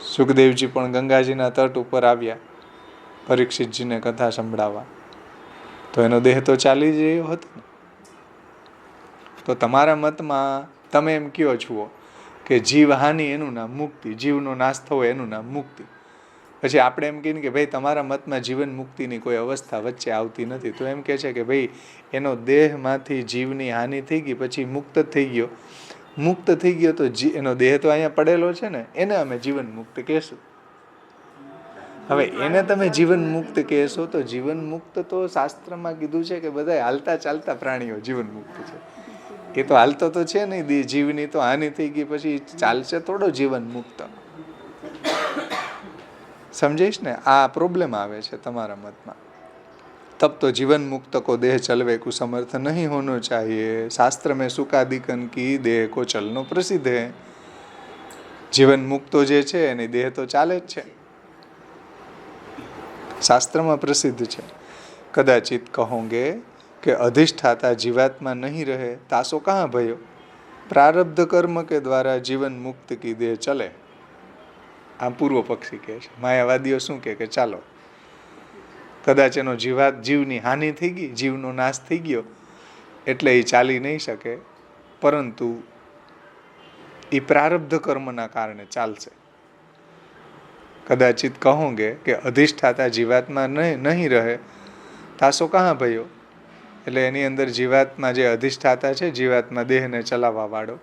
Speaker 1: सुखदेव जी पण गंगाजी ना तट उपर आव्या परीक्षित जी ने कथा संभळावा, तो एनो देह तो चाली ज रह्यो हतो ने। तो तमारा मतमां તમે એમ કહો છો કે જીવહાનિ એનું નામ મુક્તિ, જીવનો નાશ થવો એનું નામ મુક્તિ। પછી આપણે એમ કહીએ કે ભાઈ તમારા મતમાં જીવન મુક્તિની કોઈ અવસ્થા વચ્ચે આવતી નથી, તો એમ કહે છે કે ભાઈ એનો દેહમાંથી જીવની હાનિ થઈ ગઈ પછી મુક્ત થઈ ગયો। મુક્ત થઈ ગયો તો એનો દેહ તો અહીંયા પડેલો છે ને, એને અમે જીવન મુક્ત કહેશું। હવે એને તમે જીવન મુક્ત કહેશો તો જીવન મુક્ત તો શાસ્ત્રમાં કીધું છે કે બધા હાલતા ચાલતા પ્રાણીઓ જીવન મુક્ત છે। એ તો હાલતો તો છે નહીં, જીવની તો હાનિ થઈ ગઈ પછી ચાલશે થોડો જીવન મુક્ત। સમજાઈશ ને? આ પ્રોબ્લેમ આવે છે તમારા મતમાં। तब तो जीवन मुक्त को देह चलवे को समर्थ नहीं होना चाहिए। शास्त्र में सुकादिकन की देह को चलनो प्रसिद्ध है। जीवन मुक्तो जे छे एनी देह तो चाले ज छे, शास्त्र में प्रसिद्ध है। कदाचित कहोगे कि अधिष्ठाता जीवात्मा नहीं रहे तासो कहाँ भयो? प्रारब्ध कर्म के द्वारा जीवन मुक्त की देह चले। आ पूर्व पक्षी कहे छे। मायावादीओ शुं कहे कि चालो कदाच एनो जीवनी हानि थई गई, जीवनो नाश थई गयो एटले ए चाली नहीं शके, परंतु ए प्रारब्ध कर्मना कारणे चालशे। कदाचित कहोगे कि अधिष्ठाता जीवात्मा नहीं रहे तासो कहाँ भयो? એટલે એની અંદર જીવાત્મા જે અધિષ્ઠાતા છે, જીવાત્મા દેહને ચલાવવા વાળો,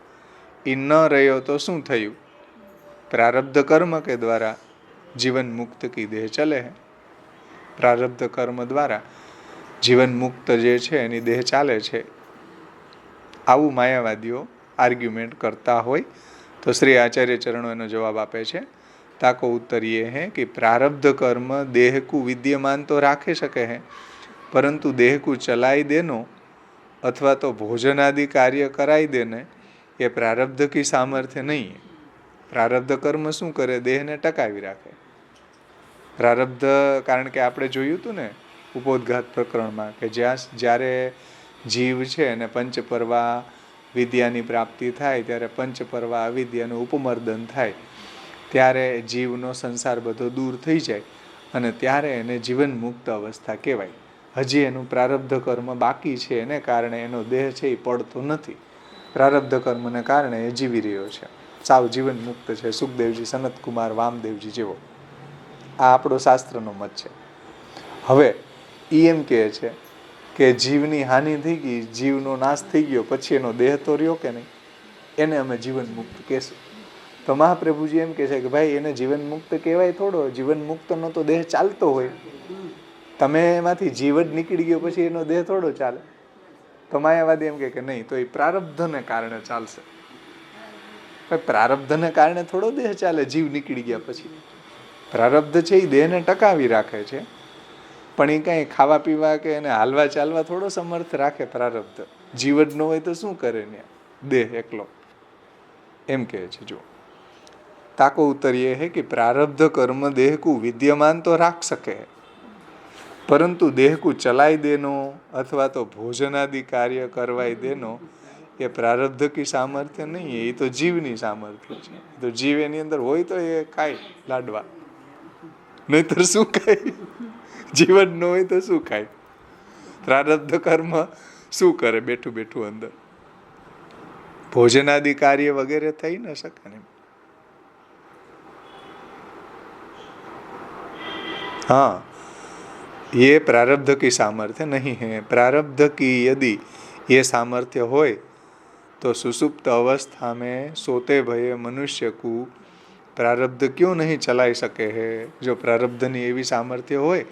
Speaker 1: એ ન રહ્યો તો શું થયું? પ્રારબ્ધ કર્મ કે દ્વારા જીવન મુક્ત કી દેહ ચલે હે। પ્રારબ્ધ કર્મ દ્વારા જીવન મુક્ત જે છે એની દેહ ચાલે છે। આવું માયાવાદીઓ આર્ગ્યુમેન્ટ કરતા હોય તો શ્રી આચાર્ય ચરણો એનો જવાબ આપે છે। તાકો ઉત્તર ये है कि प्रारब्ध कर्म देह को विद्यमान तो राखे सके है, परंतु देह को चलाई देनो अथवा तो भोजन आदि कार्य कराई देने ये प्रारब्ध की सामर्थ्य नहीं है। प्रारब्ध कर्म शू करे? देह ने टकावी राखे। प्रारब्ध कारण के आपणे जोयुं हतुं ने उपोद्घात प्रकरण में कि ज्यारे जीव छे ने पंचपर्वा विद्यानी प्राप्ति थाय त्यारे पंचपर्वा अविद्यानुं उपमर्दन थाय, त्यारे जीवनो संसार बधो दूर थई जाय अने त्यारे एने जीवन मुक्त अवस्था कहेवाय। हजी एनु प्रारब्ध कर्म बाकी छे एने कारणे एनो देह छे ए पड़तो नथी। प्रारब्ध कर्मने कारणे ए जीवी रह्यो छे, साव जीवन मुक्त छे। सुखदेवजी, सनत कुमार, वामदेवजी जेवो आ आपणो शास्त्रनो मत छे। हवे ई एम कहे छे के जीवनी हानि थई गई, जीवनो नाश थई गयो पछी एनो देह तो रह्यो के नहीं, एने अमे जीवन मुक्त कहेशुं। तो महाप्रभुजी एम कहे छे के भाई एने जीवन मुक्त कहेवाय थोड़ो, जीवन मुक्तनो तो देह चालतो होय। તમે એમાંથી જીવ જ નીકળી ગયો પછી એનો દેહ થોડો ચાલે? તો માયાવાદી એમ કે નહીં, તો એ પ્રારબ્ધને કારણે ચાલશે। પ્રારબ્ધને કારણે થોડો દેહ ચાલે જીવ નીકળી ગયા પછી? પ્રારબ્ધ છે એ દેહને ટકાવી રાખે છે, પણ એ કાંઈ ખાવા પીવા કે એને હાલવા ચાલવા થોડો સમર્થ રાખે પ્રારબ્ધ? જીવ જ ન હોય તો શું કરે ને દેહ એકલો? એમ કહે છે। જો ताको उत्तर ये है कि प्रारब्ध कर्म देह को विद्यमान तो राख सके, परंतु देह को चलाई देनो अथवा तो भोजन आदि कार्य करवाई देनो ये प्रारब्ध की सामर्थ्य नहीं है, ये तो जीवनी सामर्थ्य है। तो जीव एनी अंदर होय तो ये खाय लाडवा, नहींतर शुं खाय? जीवन न होय तो शुं खाय? प्रारब्ध कर्म શું કરે બેઠું બેઠું અંદર? ભોજન આદि કાર્ય વગેરે થઈ ન શકે ને। हाँ, ये प्रारब्ध की सामर्थ्य नहीं है। प्रारब्ध की यदि ये सामर्थ्य होय तो सुसुप्त अवस्था में सोते भये मनुष्य को प्रारब्ध क्यों नहीं चलाई सके है? जो प्रारब्धनी एवी सामर्थ्य होय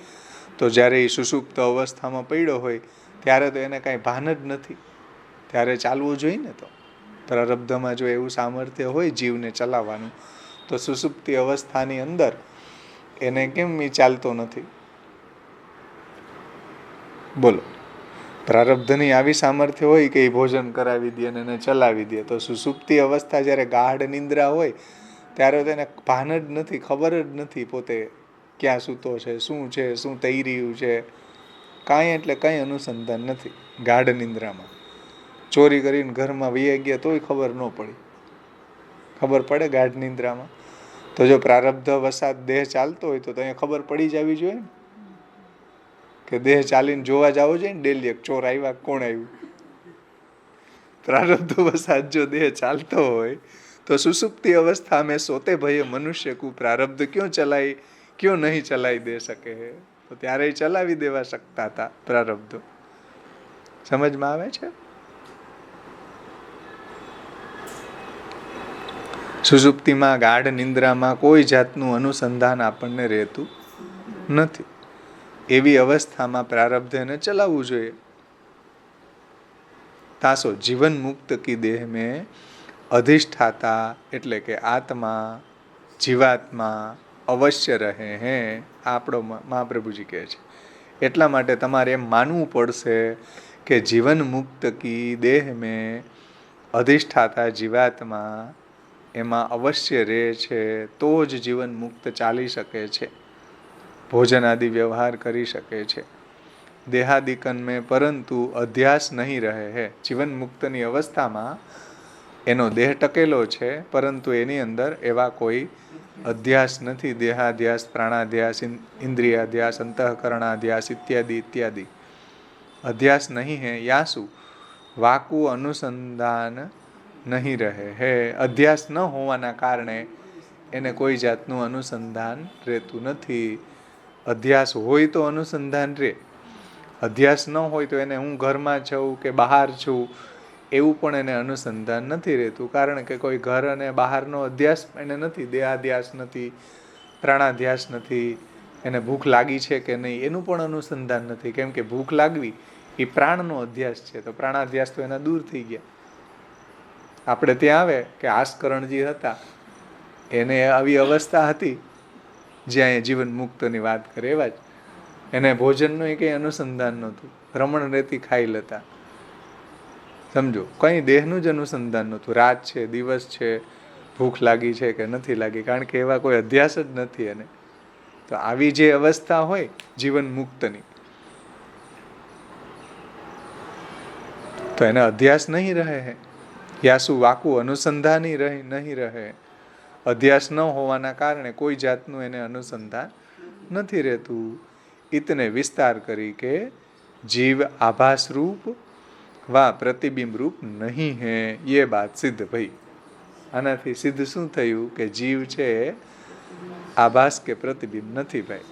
Speaker 1: तो જ્યારે એ સુષુપ્ત અવસ્થામાં પડ્યો હોય ત્યારે તો એને કાંઈ ભાન જ નથી, ત્યારે ચાલવું જોઈએ ને। તો પ્રારબ્ધમાં જો એવું સામર્થ્ય હોય જીવને ચલાવવાનું તો સુષુપ્તિ અવસ્થાની અંદર એને કેમ એ ચાલતો નથી? બોલો, પ્રારબ્ધની આવી સામર્થ્ય હોય કે એ ભોજન કરાવી દે અને એને ચલાવી દે, તો સુષુપ્તિ અવસ્થા જ્યારે ગાઢ નિંદ્રા હોય ત્યારે તેને ભાન જ નથી, ખબર જ નથી પોતે ક્યાં સૂતો છે, શું થઈ રહ્યું છે, કાંઈ એટલે કંઈ અનુસંધાન નથી। ગાઢ નિંદ્રામાં ચોરી કરીને ઘરમાં વહી ગયા તોય ખબર ન પડી, ખબર પડે ગાઢ નિંદ્રામાં? તો જો પ્રારબ્ધ વસાત દેહ ચાલતો હોય તો અહીંયા ખબર પડી જવી જોઈએ ને કે દેહ ચાલીને જોવા જવો જોઈએ ને ડેલી ચોર આવ્યા કોણ આવ્યું। प्रारब्ध वसात जो देह चालतो होय तो सुसुप्ति अवस्था में सोते भये मनुष्य को प्रारब्ध क्यों नहीं चलाई दे सके है? तो त्यारे चलावी देवा सकता था प्रारब्ध। समझ में आवे छे? सुसुप्तिमां गाढ़ निंद्रामां कोई जातनुं अनुसंधान आपणने रहेतुं नथी। एवी अवस्थामां प्रारब्धने चलाववुं जोईए। तासो जीवन मुक्त की देह में अधिष्ठाता एटले के आत्मा जीवात्मा अवश्य रहे हैं। आपणो महाप्रभुजी कहे छे एटला माटे तमारे एम मानवुं पड़शे के जीवन मुक्त की देह में अधिष्ठाता जीवात्मा एमां अवश्य रहे छे तो ज जीवन मुक्त चाली शके छे, भोजन आदि व्यवहार करी शके छे देहादिकन में, परंतु अध्यास नहीं रहे है। जीवन मुक्तनी अवस्थामां एनो देह टकेलो छे परंतु एनी अंदर एवा कोई अध्यास नहीं। देहाध्यास, प्राणाध्यास, इंद्रियाध्यास, अंतःकरणाध्यास इत्यादि इत्यादि अध्यास नहीं है। यासु वाकु अनुसंधान नहीं रहे है। अध्यास न होवाना कारणे एने कोई जातनु अनुसंधान रहतुं नथी। अध्यास होय तो अनुसंधान रे, अध्यास न होय तो एने हूँ घरमां छुं के बहार छुं एवुं पण एने अनुसंधान नथी रहेतुं। कारण के कोई घर अने बहारनो अध्यास एने नथी, देहाध्यास नथी, प्राणाध्यास नथी। एने भूख लागी छे के नहीं एनुं पण अनुसंधान नथी, केम के भूख लागवी ए प्राणनो अध्यास छे तो प्राणाध्यास तो एना दूर थई गया। आपणे त्यां आवे के आस्करणजी हता एने आवी अवस्था हती ज्यां जीवन मुक्तनी वात करे एवा ज एने भोजननो कंई अनुसंधान नहोतुं, रमण रेती खाई लेता। समझो कई देहनुं ज अनुसंधान नहोतुं। रात छे, दिवस छे, भूख लागी छे के नथी लागी, कारण के एवा कोई अध्यास ज नथी एने। तो आवी जे अवस्था होय जीवन मुक्तनी तो एने अध्यास नहीं रहे है। यासु वाकु अनुसंधान ही नहीं रहे। अध्यास न होवाना कारणे कोई जातनुं एने अनुसंधान नथी रहेतुं। इतने विस्तार करी के जीव आभास रूप व प्रतिबिंब रूप नहीं है, ये बात सिद्ध भई। आनाथी सिद्ध शुं थयुं के जीव छे आभास के प्रतिबिंब नथी भाई।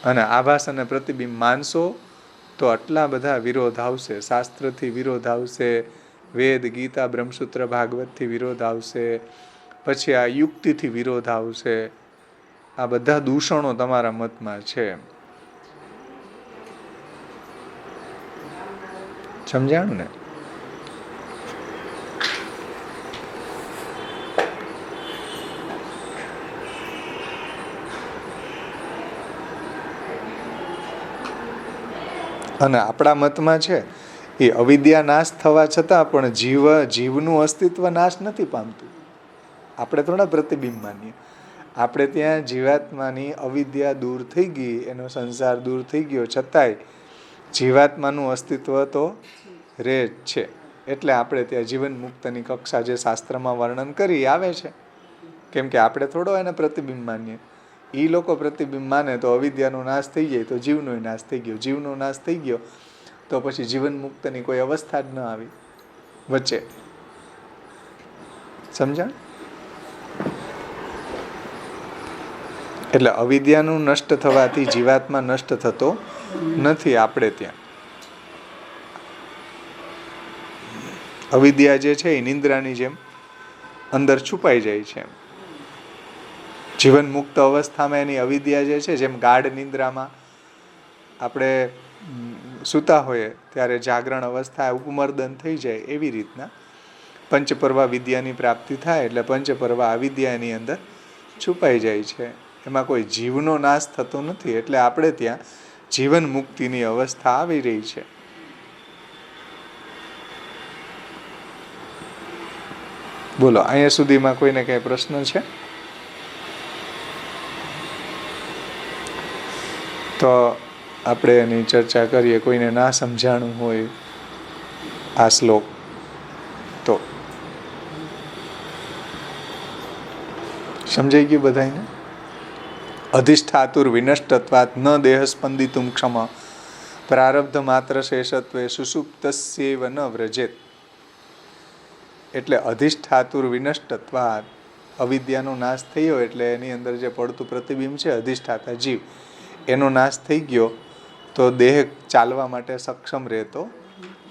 Speaker 1: अने आभास अने प्रतिबिंब मानशो तो आटला बधा विरोध आवशे। शास्त्रथी विरोध आवशे, वेद, गीता, ब्रह्मसूत्र, भागवतथी विरोध आवशे, पछी आ युक्तिथी विरोध आवशे। आ बधा दूषणो तमारा मतमां छे। समझाणुं ने? અને આપણા મતમાં છે એ અવિદ્યા નાશ થવા છતાં પણ જીવનું અસ્તિત્વ નાશ નથી પામતું. આપણે થોડા પ્રતિબિંબ માનીએ. આપણે ત્યાં જીવાત્માની અવિદ્યા દૂર થઈ ગઈ, એનો સંસાર દૂર થઈ ગયો, છતાંય જીવાત્માનું અસ્તિત્વ તો રહે જ છે. એટલે આપણે ત્યાં જીવન મુક્તની કક્ષા જે શાસ્ત્રમાં વર્ણન કરી આવે છે. કેમ કે આપણે થોડો એને પ્રતિબિંબ માનીએ. એ લોકો પ્રતિબિંબ માને તો અવિદ્યાનો નાશ થઈ જાય તો જીવનો નાશ થઈ ગયો, જીવનો નાશ થઈ ગયો તો પછી જીવન મુક્તની કોઈ અવસ્થા જ ન આવી વચ્ચે. સમજણ? એટલે અવિદ્યાનું નષ્ટ થવાથી જીવાત્મા નષ્ટ થતો નથી. આપણે ત્યાં અવિદ્યા જે છે એ નિંદ્રાની જેમ અંદર છુપાઈ જાય છે. જીવન મુક્ત અવસ્થામાં એની અવિદ્યા જે છે, જેમ ગાઢ નિંદ્રામાં આપણે સૂતા હોઈએ ત્યારે જાગરણ અવસ્થા ઉપમર્દન થઈ જાય, એવી રીતના પંચપર્વા વિદ્યાની પ્રાપ્તિ થાય એટલે પંચપર્વા અવિદ્યા એની અંદર છુપાઈ જાય છે. એમાં કોઈ જીવનો નાશ થતો નથી. એટલે આપણે ત્યાં જીવન મુક્તિની અવસ્થા આવી રહી છે. બોલો, અહીંયા સુધીમાં કોઈને કઈ પ્રશ્ન છે? તો આપણે એની ચર્ચા કરીએ. કોઈને ના સમજાણું હોય આ શ્લોક તો સમજાઈ ગયું બધાને? અધિષ્ઠાતુર વિનષ્ટત્વાત ન દેહ સ્પંદિતુમ ક્ષમ પ્રારબ્ધ માત્ર શેષત્વે સુષુપ્તસ્યૈવ ન વ્રજેત. એટલે અધિષ્ઠાતુર વિનષ્ટત્વાત, અવિદ્યાનો નાશ થયો એટલે એની અંદર જે પડતું પ્રતિબિંબ છે અધિષ્ઠાતા જીવ, એનો નાશ થઈ ગયો તો દેહ ચાલવા માટે સક્ષમ રહેતો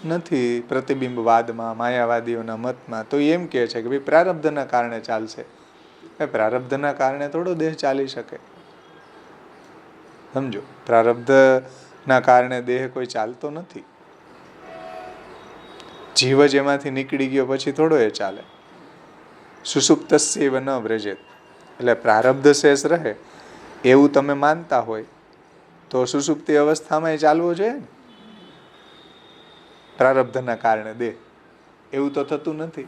Speaker 1: નથી. પ્રતિબિંબવાદમાં, માયાવાદીઓના મતમાં તો એમ કહે છે કે ભાઈ પ્રારબ્ધના કારણે ચાલશે. પ્રારબ્ધના કારણે થોડો દેહ ચાલી શકે. સમજો, પ્રારબ્ધના કારણે દેહ કોઈ ચાલતો નથી. જીવ જ એમાંથી નીકળી ગયો પછી થોડો એ ચાલે. સુષુપ્તસ્યૈવ ન વ્રજેત. એટલે પ્રારબ્ધ શેષ રહે એવું તમે માનતા હોય તો સુષુપ્તિ અવસ્થામાં એ ચાલવો જોઈએ ને. પ્રારબ્ધના કારણે દેહ, એવું તો થતું નથી.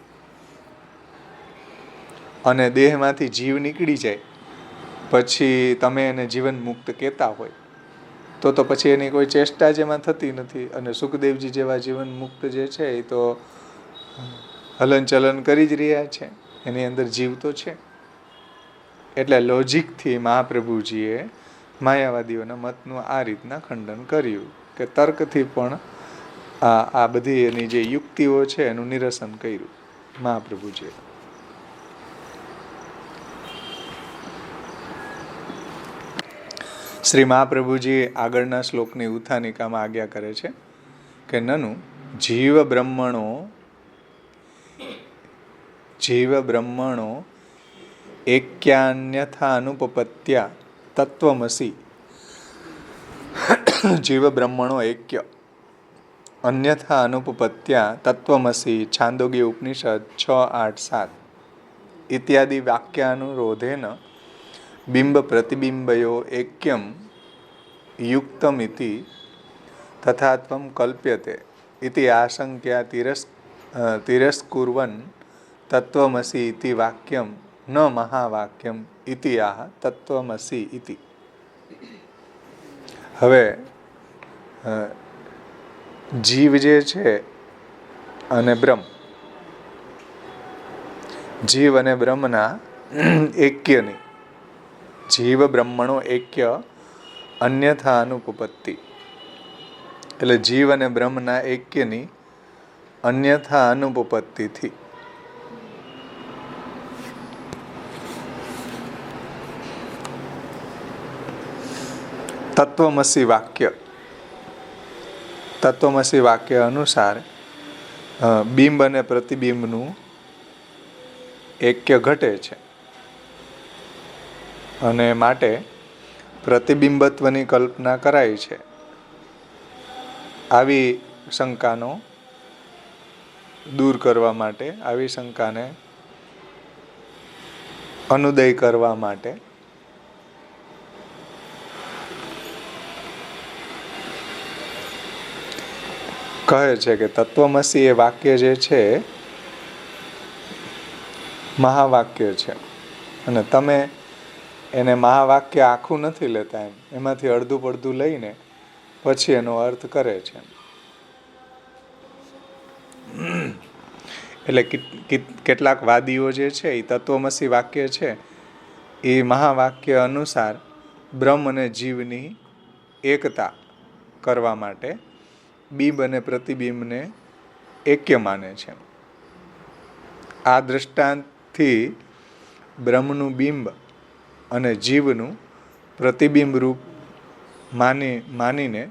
Speaker 1: અને દેહમાંથી જીવ નીકળી જાય પછી તમે એને જીવન મુક્ત કહેતા હોય તો પછી એની કોઈ ચેષ્ટા જેમાં થતી નથી. અને સુખદેવજી જેવા જીવન મુક્ત જે છે એ તો હલનચલન કરી જ રહ્યા છે, એની અંદર જીવ તો છે. એટલે લોજિકથી મહાપ્રભુજીએ માયાવાદીઓના મતનું આ રીતના ખંડન કર્યું કે તર્કથી પણ આ બધી એની જે યુક્તિઓ છે એનું નિરસન કર્યું મહાપ્રભુજીએ. શ્રી મહાપ્રભુજી આગળના શ્લોકની ઉત્થાનિકામાં આજ્ઞા કરે છે કે નનુ જીવ બ્રહ્મણો એક્યાન્યથા અનુપપત્યા તત્વમસી. જીવ બ્રહ્મણો એક્ય અન્યથા અનુપપત્યા તત્વમસી. છાંદોગ્ય ઉપનિષદ 6:8-7 ઇત્યાદિ વાક્યાનુરોધેન બિંબ પ્રતિબિંબયો એક્યમ યુક્તમિતિ તથાત્વમ કલ્પ્યતે ઇતિ આશંક્યા તિરસ્કુર્વન તત્વમસી ઇતિ વાક્યમ ન મહાવાક્યમ ઇતિ આહ તત્વમસી ઇતિ. હવે જીવ જે છે અને બ્રહ્મ, જીવ અને બ્રહ્મના એક્યની, જીવ બ્રહ્મણો એક્ય અન્યથા અનુપપત્તિ. એટલે જીવ અને બ્રહ્મના એક્યની અન્યથા અનુપપત્તિથી તત્વમસી વાક્ય અનુસાર બિંબ અને પ્રતિબિંબનું એક્ય ઘટે છે અને માટે પ્રતિબિંબત્વની કલ્પના કરાય છે. આવી શંકાનો દૂર કરવા માટે, આવી શંકાને અનુદય કરવા માટે કહે છે કે તત્વમસી એ વાક્ય જે છે મહાવાક્ય છે, અને તમે એને મહાવાક્ય આખું નથી લેતા, એમાંથી અડધું પડધું લઈને પછી એનો અર્થ કરે છે. એટલે કેટલાક વાદીઓ જે છે એ તત્વમસી વાક્ય છે એ મહાવાક્ય અનુસાર બ્રહ્મ અને જીવની એકતા કરવા માટે બિંબ અને પ્રતિબિંબને એક્ય માને છે. આ દ્રષ્ટાંતથી બ્રહ્મનું બિંબ અને જીવનું પ્રતિબિંબ રૂપ માનીને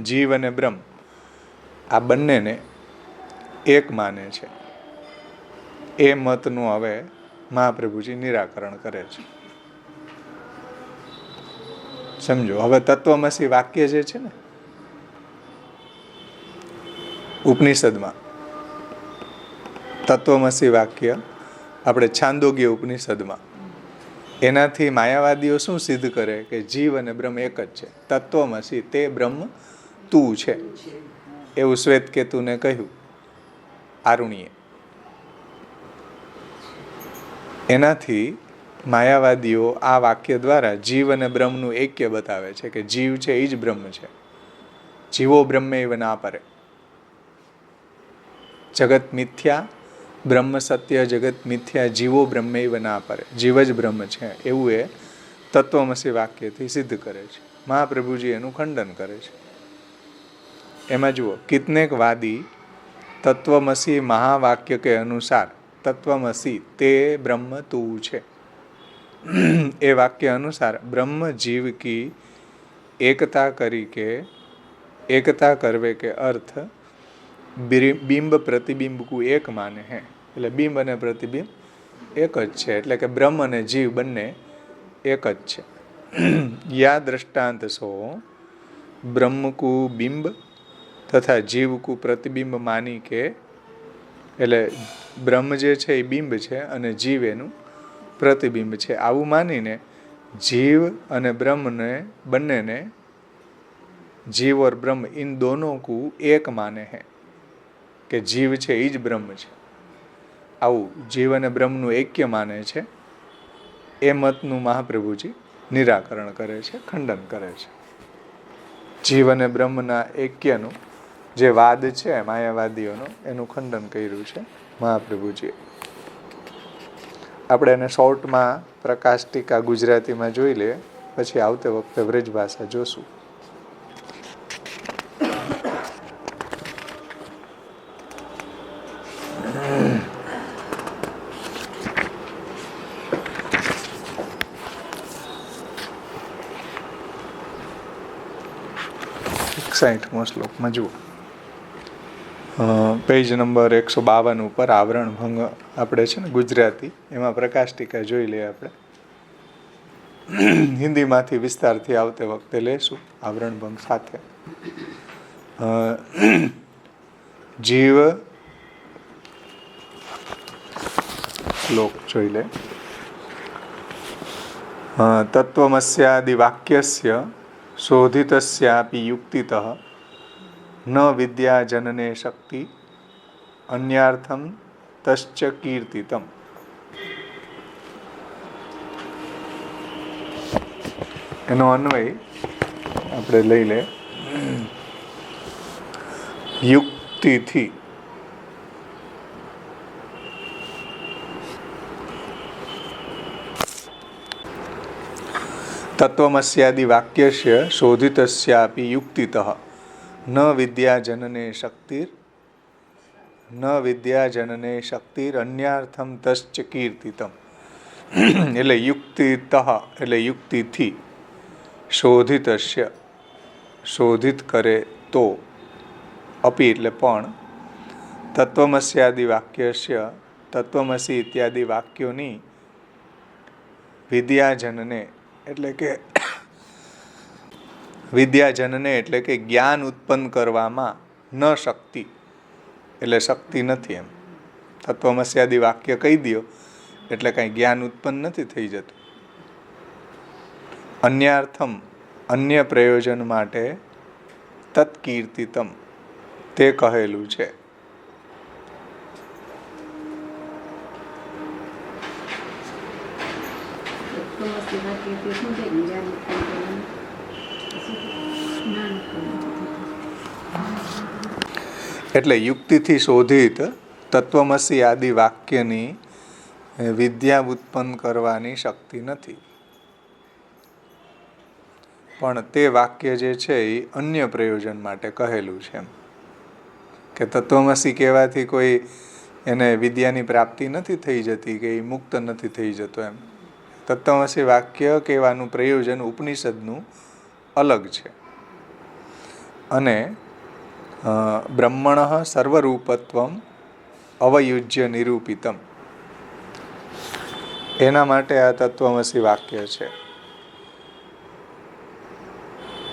Speaker 1: જીવ અને બ્રહ્મ આ બંનેને એક માને છે. એ મતનું હવે મહાપ્રભુજી નિરાકરણ કરે છે. સમજો, હવે તત્વમસી વાક્ય જે છે ને ઉપનિષદમાં, તત્વમસી વાક્ય આપણે છાંદોગ્ય ઉપનિષદમાં, એનાથી માયાવાદીઓ શું સિદ્ધ કરે કે જીવ અને બ્રહ્મ એક જ છે. તત્વમસી તે બ્રહ્મ તું છે એવું શ્વેતકેતુને કહ્યું આરુણીએ. એનાથી માયાવાદીઓ આ વાક્ય દ્વારા જીવ અને બ્રહ્મનું એક્ય બતાવે છે કે જીવ છે એ જ બ્રહ્મ છે. જીવો બ્રહ્મૈવ ના પરે. જગત મિથ્યા, બ્રહ્મ સત્ય, જગત મિથ્યા, જીવો બ્રહ્મૈવ ના પરે. જીવ જ બ્રહ્મ છે એવું એ તત્વમસી વાક્યથી સિદ્ધ કરે છે. મહાપ્રભુજી એનું ખંડન કરે છે. એમાં જુઓ, કિતનેક વાદી તત્વમસી મહાવાક્ય કે અનુસાર તત્વમસી તે બ્રહ્મ તું છે એ વાક્ય અનુસાર બ્રહ્મ જીવ કી એકતા કરવે કે અર્થ બિંબ પ્રતિબિંબ કો એક માને હે. એટલે બિંબ અને પ્રતિબિંબ એક જ છે, એટલે કે બ્રહ્મ અને જીવ બંને એક જ છે. યા દ્રષ્ટાંત સો બ્રહ્મ કુ બિંબ તથા જીવ કુ પ્રતિબિંબ માની કે, એટલે બ્રહ્મ જે છે એ બિંબ છે અને જીવ એનું પ્રતિબિંબ છે, આવું માનીને જીવ અને બ્રહ્મને બંનેને जीव और ब्रह्म इन दोनों को एक माने हैं કે જીવ છે એ જ બ્રહ્મ છે. આવું જીવ અને બ્રહ્મનું એક્ય માને છે. એ મતનું મહાપ્રભુજી નિરાકરણ કરે છે, ખંડન કરે છે. જીવ અને બ્રહ્મના એક્યનું જે વાદ છે માયાવાદીઓનો, એનું ખંડન કર્યું છે મહાપ્રભુજીએ. આપણે એને શોર્ટમાં પ્રકાશ ટીકા ગુજરાતીમાં જોઈ લઈએ, પછી આવતે વખતે વ્રજ ભાષા જોશું. શ્લોકમાં જુઓ, પેજ નંબર 152 ઉપર આવરણ ભંગ આપણે છે ને ગુજરાતી, એમાં પ્રકાશ ટીકા જોઈ લઈએ. આપણે હિન્દીમાંથી વિસ્તારથી આવતે વખતે લેશું આવરણ ભંગ સાથે. જીવ શ્લોક જોઈ લે. તત્વમસ્યાદિ વાક્યસ્ય શોધિતસ્યાપી યુક્તિતઃ ન વિદ્યા જનને શક્તિ અન્યાર્થમ તશ્ચ કીર્તિતમ. એનો અન્વય આપણે લઈ લે. યુક્તિથી તત્વમસ્યાદિ વાક્યસ્ય શોધિતસ્યાપી યુક્તિતઃ ન વિદ્યાજનને શક્તિર અન્યાર્થમ તશ્ચ કીર્તિતમ. એટલે યુક્તિતઃ એટલે યુક્તિથી, શોધિતસ્ય શોધિત કરે તો, અપી એટલે પણ, તત્વમસ્યાદિ વાક્યસ્ય તત્વમસી ઇત્યાદિ વાક્યોની વિદ્યાજનને એટલે કે જ્ઞાન ઉત્પન્ન કરવામાં ન શક્તિ, એટલે શક્તિ નથી એમ. તત્વમસ્યાદિ વાક્ય કહી દો એટલે કાંઈ જ્ઞાન ઉત્પન્ન નથી થઈ જતું. અન્યાર્થમ અન્ય પ્રયોજન માટે તત્કીર્તિતમ તે કહેલું છે. એટલે યુક્તિથી શોધિત તત્વમસી આદિ વાક્યની વિદ્યા ઉત્પન્ન કરવાની શક્તિ નથી, પણ તે વાક્ય જે છે એ અન્ય પ્રયોજન માટે કહેલું છે. એમ કે તત્વમસી કહેવાથી કોઈ એને વિદ્યાની પ્રાપ્તિ નથી થઈ જતી કે એ મુક્ત નથી થઈ જતો. એમ તત્વમસી વાક્ય કહેવાનું પ્રયોજન ઉપનિષદનું અલગ છે. અને બ્રહ્મણ સર્વરૂપત્વમ અવયુજ્ય નિરૂપિતમ, એના માટે આ તત્વમસી વાક્ય છે.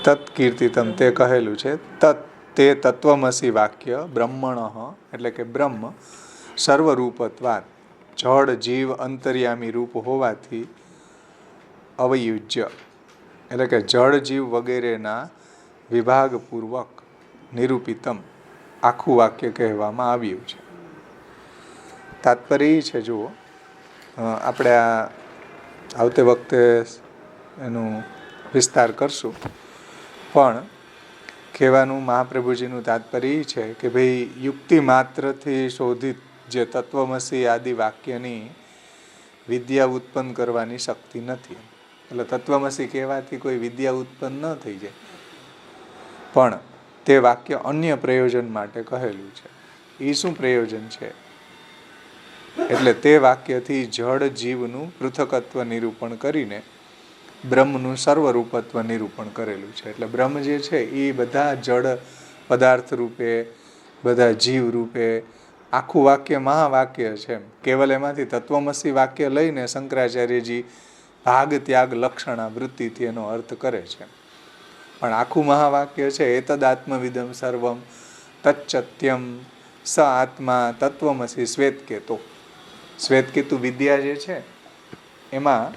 Speaker 1: તત્કીર્તિતમ તે કહેલું છે. તે તત્વમસી વાક્ય બ્રહ્મણ એટલે કે બ્રહ્મ સર્વરૂપત્વાત જળ જીવ અંતર્યામી રૂપ હોવાથી અવયુજ્ય એટલે કે જળ જીવ વગેરેના વિભાગપૂર્વક નિરૂપિતમ આખું વાક્ય કહેવામાં આવ્યું છે. તાત્પર્ય એ છે, જુઓ આપણે આ આવતે વખતે એનું વિસ્તાર કરશું, પણ કહેવાનું મહાપ્રભુજીનું તાત્પર્ય એ છે કે ભાઈ યુક્તિ માત્રથી શોધિત જે તત્વમસી આદિ વાક્યની વિદ્યા ઉત્પન્ન કરવાની શક્તિ નથી. એટલે તત્વમસી કહેવાથી કોઈ વિદ્યા ઉત્પન્ન ન થઈ જાય, પણ તે વાક્ય અન્ય પ્રયોજન માટે કહેલું છે. એ શું પ્રયોજન છે? એટલે તે વાક્યથી જળ જીવનું પૃથકત્વ નિરૂપણ કરીને બ્રહ્મનું સર્વરૂપત્વ નિરૂપણ કરેલું છે. એટલે બ્રહ્મ જે છે એ બધા જળ પદાર્થ રૂપે, બધા જીવ રૂપે આખું વાક્ય મહાવાક્ય છે. કેવલ એમાંથી તત્વમસી વાક્ય લઈને શંકરાચાર્યજી ભાગ ત્યાગ લક્ષણા વૃત્તિથી એનો અર્થ કરે છે. પણ આખું મહાવાક્ય છે એતદાત્મવિદમ સર્વમ તચ્ચત્યમ સ આત્મા તત્વમસી શ્વેતકેતો. શ્વેતકેતુ વિદ્યા જે છે એમાં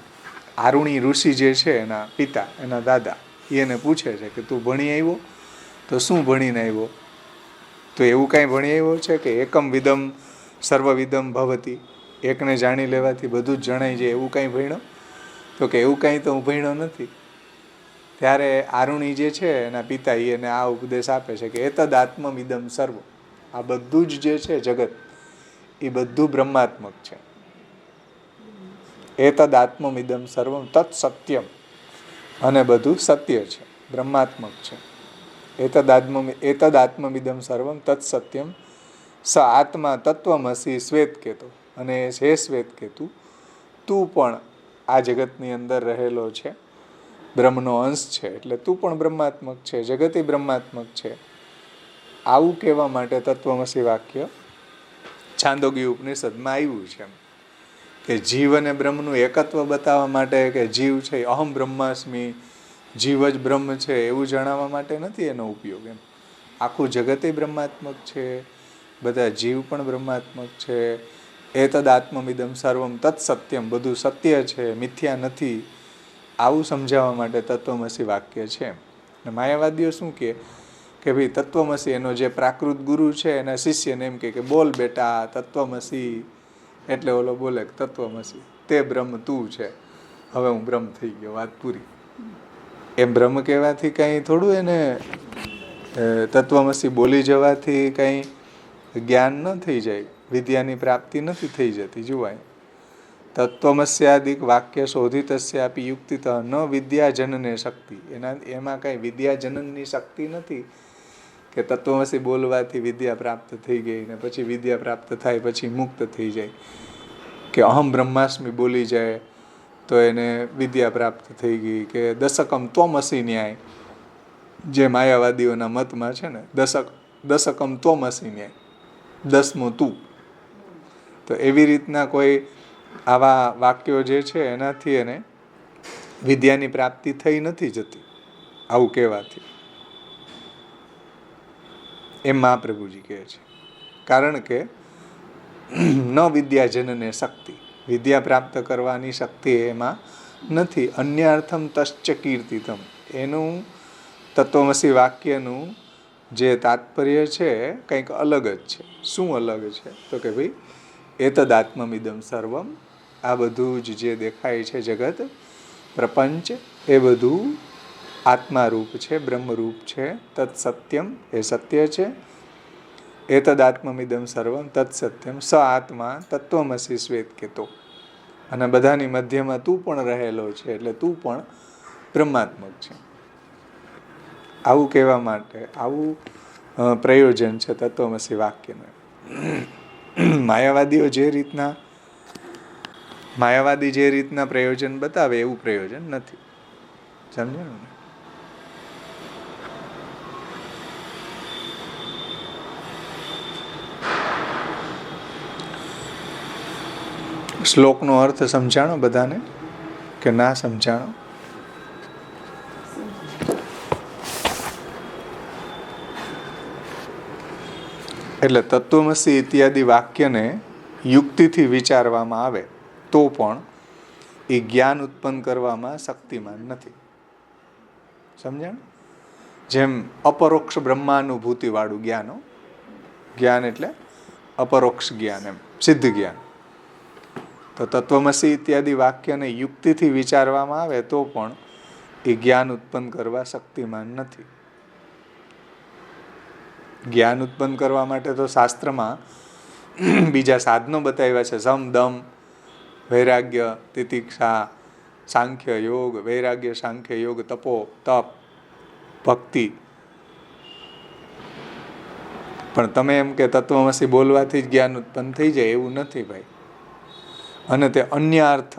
Speaker 1: આરુણી ઋષિ જે છે એના પિતા, એના દાદા, એને પૂછે છે કે તું ભણી આવ્યો? તો શું ભણીને આવ્યો? તો એવું કાંઈ ભણી આવ્યો છે કે એકમ વિદમ સર્વવિદમ ભવતી, એકને જાણી લેવાથી બધું જ જણાય જાય, એવું કાંઈ ભણ્યો? તો કે એવું કાંઈ તો હું ભણ્યો નથી. ત્યારે આરુણી જે છે એના પિતા એને આ ઉપદેશ આપે છે કે એતદ આત્મવિદમ સર્વ, આ બધું જ જે છે જગત એ બધું બ્રહ્માત્મક છે. એતદ આત્મવિદમ સર્વમ તત્ સત્યમ, અને બધું સત્ય છે, બ્રહ્માત્મક છે. એતદ આત્મવિદમ સર્વમ તત્ સત્યમ સ આત્મા તત્વમસી શ્વેતકેતુ, અને હે શ્વેતકેતુ તું પણ આ જગતની અંદર રહેલો છે, બ્રહ્મનો અંશ છે, એટલે તું પણ બ્રહ્માત્મક છે, જગત એ બ્રહ્માત્મક છે. આવું કહેવા માટે તત્વમસી વાક્ય છાંદોગી ઉપનિષદમાં આવ્યું છે. કે જીવ અને બ્રહ્મનું એકત્વ બતાવવા માટે કે જીવ છે અહમ બ્રહ્માસ્મિ, જીવ જ બ્રહ્મ છે એવું જણાવવા માટે નથી એનો ઉપયોગ. એમ આખું જગતે બ્રહ્માત્મક છે, બધા જીવ પણ બ્રહ્માત્મક છે. એતદ આત્મવિદમ સર્વમ તત્ સત્યમ, બધું સત્ય છે, મિથ્યા નથી, આવું સમજાવવા માટે તત્વમસી વાક્ય છે. અને માયાવાદીઓ શું કે ભાઈ તત્વમસી એનો જે પ્રાકૃત ગુરુ છે એના શિષ્યને એમ કે બોલ બેટા તત્વમસી, એટલે ઓલો બોલે તત્વમસી તે બ્રહ્મ તું છે, હવે હું બ્રહ્મ થઈ ગયો, વાત પૂરી. એમ બ્રહ્મ કહેવાથી કંઈ થોડું એને તત્વમસી બોલી જવાથી કંઈ જ્ઞાન ન થઈ જાય, વિદ્યાની પ્રાપ્તિ નથી થઈ જતી. જોવાય તત્વમસ્યાદિક વાક્ય શોધિતસ્યાપી યુક્તિતઃ ન વિદ્યાજનને શક્તિ, એમાં કાંઈ વિદ્યાજનનની શક્તિ નથી કે તત્વમસી બોલવાથી વિદ્યા પ્રાપ્ત થઈ ગઈ ને પછી વિદ્યા પ્રાપ્ત થાય પછી મુક્ત થઈ જાય, કે અહમ બ્રહ્માસ્મિ બોલી જાય તો એને વિદ્યા પ્રાપ્ત થઈ ગઈ, કે દશકમ ત્વમસી ન્યાય જે માયાવાદીઓના મતમાં છે ને, દશકમ ત્વમસી ન્યાય, 10મો તું. તો એવી રીતના કોઈ આવા વાક્યો જે છે એનાથી એને વિદ્યાની પ્રાપ્તિ થઈ નથી જતી આવું કહેવાથી, એમ મહાપ્રભુજી કહે છે. કારણ કે ન વિદ્યાજનને શક્તિ, વિદ્યા પ્રાપ્ત કરવાની શક્તિ એમાં નથી. અન્ય અર્થમ તશ્ચ કીર્તિતમ, એનું તત્વમસી વાક્યનું જે તાત્પર્ય છે કંઈક અલગ જ છે. શું અલગ છે? તો કે ભાઈ એતદાત્મમિદમ સર્વમ, આ બધું જ જે દેખાય છે જગત પ્રપંચ એ બધું આત્મારૂપ છે, બ્રહ્મરૂપ છે. તત્ સત્યમ, એ સત્ય છે. એતદાત્મમિદમ સર્વમ તત્ સત્યમ સ આત્મા તત્વમસી શ્વેતકેતો, અને બધાની મધ્યમાં તું પણ રહેલો છે, એટલે તું પણ બ્રહ્માત્મક છે. આવું કહેવા માટે આવું પ્રયોજન છે તત્વમસી વાક્યનું. માયાવાદી જે રીતના પ્રયોજન બતાવે એવું પ્રયોજન નથી. સમજાયું ને? શ્લોકનો અર્થ સમજાણો બધાને કે ના સમજાણો? એટલે તત્વમસી ઇત્યાદિ વાક્યને યુક્તિથી વિચારવામાં આવે તો પણ એ જ્ઞાન ઉત્પન્ન કરવામાં શક્તિમાન નથી. સમજાણ? જેમ અપરોક્ષ બ્રહ્માનુભૂતિવાળું જ્ઞાન એટલે અપરોક્ષ જ્ઞાન, એમ સિદ્ધ જ્ઞાન. તો તત્વમસી ઇત્યાદિ વાક્યને યુક્તિથી વિચારવામાં આવે તો પણ એ જ્ઞાન ઉત્પન્ન કરવા શક્તિમાન નથી. જ્ઞાન ઉત્પન્ન કરવા માટે તો શાસ્ત્રમાં બીજા સાધનો બતાવ્યા છે. સમ, દમ, વૈરાગ્ય, તિતિક્ષા, સાંખ્ય યોગ, વૈરાગ્ય સાંખ્ય યોગ, તપો, તપ, ભક્તિ. પણ તમે એમ કે તત્વમસી બોલવાથી જ જ્ઞાન ઉત્પન્ન થઈ જાય એવું નથી ભાઈ. અને તે અન્ય અર્થ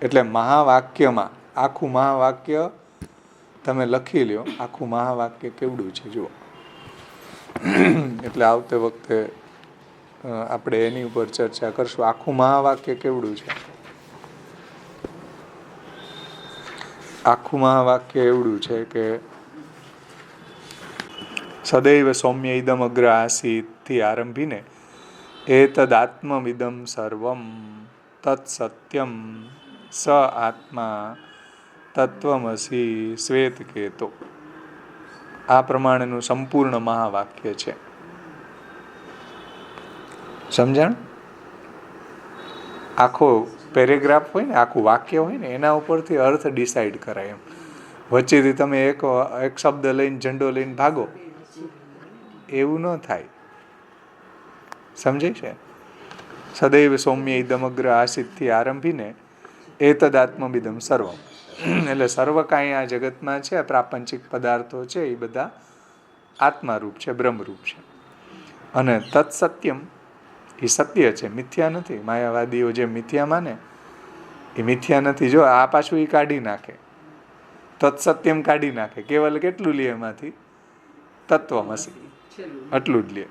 Speaker 1: એટલે મહાવાક્યમાં, આખું મહાવાક્ય તમે લખી લ્યો, આખું મહાવાક્ય કેવડું છે જુઓ. એટલે આવતે વખતે આપણે એની ઉપર ચર્ચા કરશું. આખું મહાવાક્ય કેવડું છે? આખું મહાવાક્ય એવડું છે કે સદૈવ સૌમ્ય ઇદમ અગ્ર આસીત થી આરંભીને એતદાત્મમિદમ સર્વમ તત્ સત્યમ સ આત્મા તત્વમસી શ્વેતકેતો, આ પ્રમાણેનું સંપૂર્ણ મહાવાક્ય છે. સમજણ? આખો પેરેગ્રાફ હોય ને, આખું વાક્ય હોય ને, એના ઉપરથી અર્થ ડિસાઈડ કરાય. એમ વચ્ચેથી તમે એક શબ્દ લઈને ઝંડો લઈને ભાગો એવું ન થાય. સમજાય છે? સદૈવ સૌમ્ય ઇદમગ્ર આસિતથી આરંભીને એતદાત્મવિદમ સર્વમ, એટલે સર્વ કાંઈ આ જગતમાં છે, પ્રાપંચિક પદાર્થો છે, એ બધા આત્મારૂપ છે, બ્રહ્મરૂપ છે. અને તત્સત્યમ, એ સત્ય છે, મિથ્યા નથી. માયાવાદીઓ જે મિથ્યા માને એ મિથ્યા નથી. જો આ પાછું એ કાઢી નાખે, તત્સત્યમ કાઢી નાખે. કેવલ કેટલું લે એમાંથી? તત્વમસી, આટલું જ લે.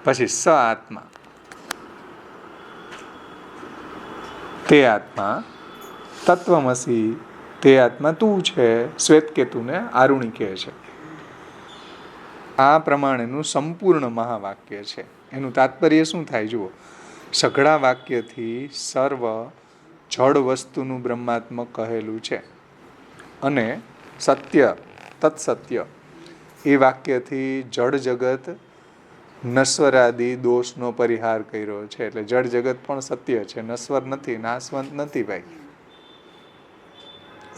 Speaker 1: પછી સ આત્મા, તે આત્મા તત્વમસી, તે આત્મા તું છે. શ્વેતકેતુને આરુણી કહે છે. આ પ્રમાણેનું સંપૂર્ણ મહાવાક્ય છે. એનું તાત્પર્ય શું થાય જુઓ. સઘળા વાક્યથી સર્વ જડ વસ્તુનું બ્રહ્માત્મક કહેલું છે, અને સત્ય, તત્સત્ય, એ વાક્યથી જડ જગત નશ્વરાદિ દોષનો પરિહાર કર્યો છે. એટલે જડ જગત પણ સત્ય છે, નશ્વર નથી, નાશવંત નથી ભાઈ.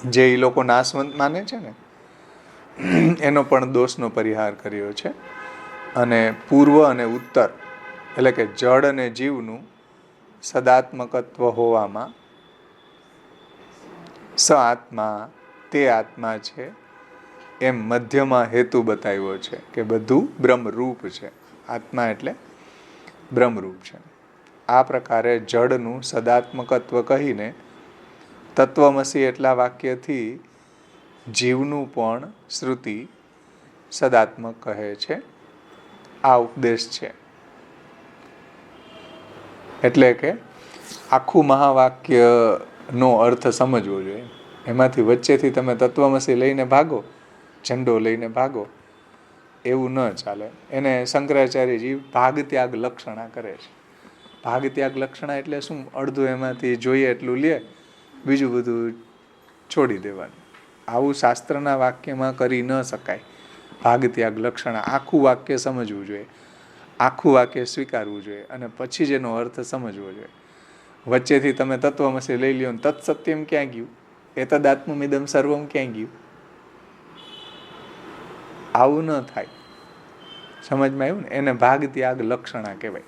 Speaker 1: જે એ લોકો નાશવંત માને છે ને એનો પણ દોષનો પરિહાર કર્યો છે. અને પૂર્વ અને ઉત્તર એટલે કે જડ અને જીવનું સદાત્મકત્વ હોવામાં સ આત્મા, તે આત્મા છે, એમ મધ્યમાં હેતુ બતાવ્યો છે કે બધું બ્રહ્મરૂપ છે. આત્મા એટલે બ્રહ્મરૂપ છે. આ પ્રકારે જડનું સદાત્મકત્વ કહીને તત્વમસી એટલા વાક્યથી જીવનું પણ શ્રુતિ સદાત્મક કહે છે. આ ઉપદેશ છે. એટલે કે આખું મહાવાક્યનો અર્થ સમજવો જોઈએ. એમાંથી વચ્ચેથી તમે તત્વમસી લઈને ભાગો, ઝંડો લઈને ભાગો, એવું ન ચાલે. એને શંકરાચાર્યજી ભાગત્યાગ લક્ષણા કરે છે. ભાગત્યાગ લક્ષણા એટલે શું? અડધું એમાંથી જોઈએ એટલું લે, બીજું બધું છોડી દેવાનું. આવું શાસ્ત્રના વાક્યમાં કરી ન શકાય. ભાગ ત્યાગ લક્ષણા આખું વાક્ય સમજવું જોઈએ, આખું વાક્ય સ્વીકારવું જોઈએ અને પછી જ એનો અર્થ સમજવો જોઈએ. વચ્ચેથી તમે તત્વમસી લઈ લ્યો ને તત્સત્યમ ક્યાં ગયું, એતદાત્મમિદમ સર્વમ ક્યાં ગયું? આવું ન થાય. સમજમાં આવ્યું ને? એને ભાગ ત્યાગ લક્ષણા કહેવાય.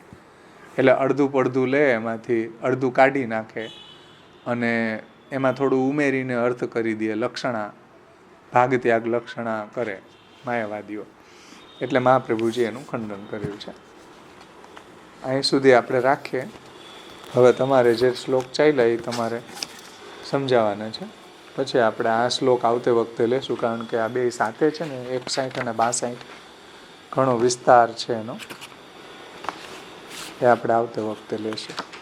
Speaker 1: એટલે અડધું પડધું લે, એમાંથી અડધું કાઢી નાખે અને એમાં થોડું ઉમેરીને અર્થ કરી દે, લક્ષણા ભાગ ત્યાગ લક્ષણા કરે માયાવાદીઓ. એટલે મહાપ્રભુજી એનું ખંડન કર્યું છે. અહીં સુધી આપણે રાખીએ. હવે તમારે જે શ્લોક ચાલ્યા એ તમારે સમજાવવાના છે. પછી આપણે આ શ્લોક આવતે વખતે લેશું, કારણ કે આ બે સાથે છે ને 61 અને 62 ઘણો વિસ્તાર છે એનો, એ આપણે આવતે વખતે લેશું.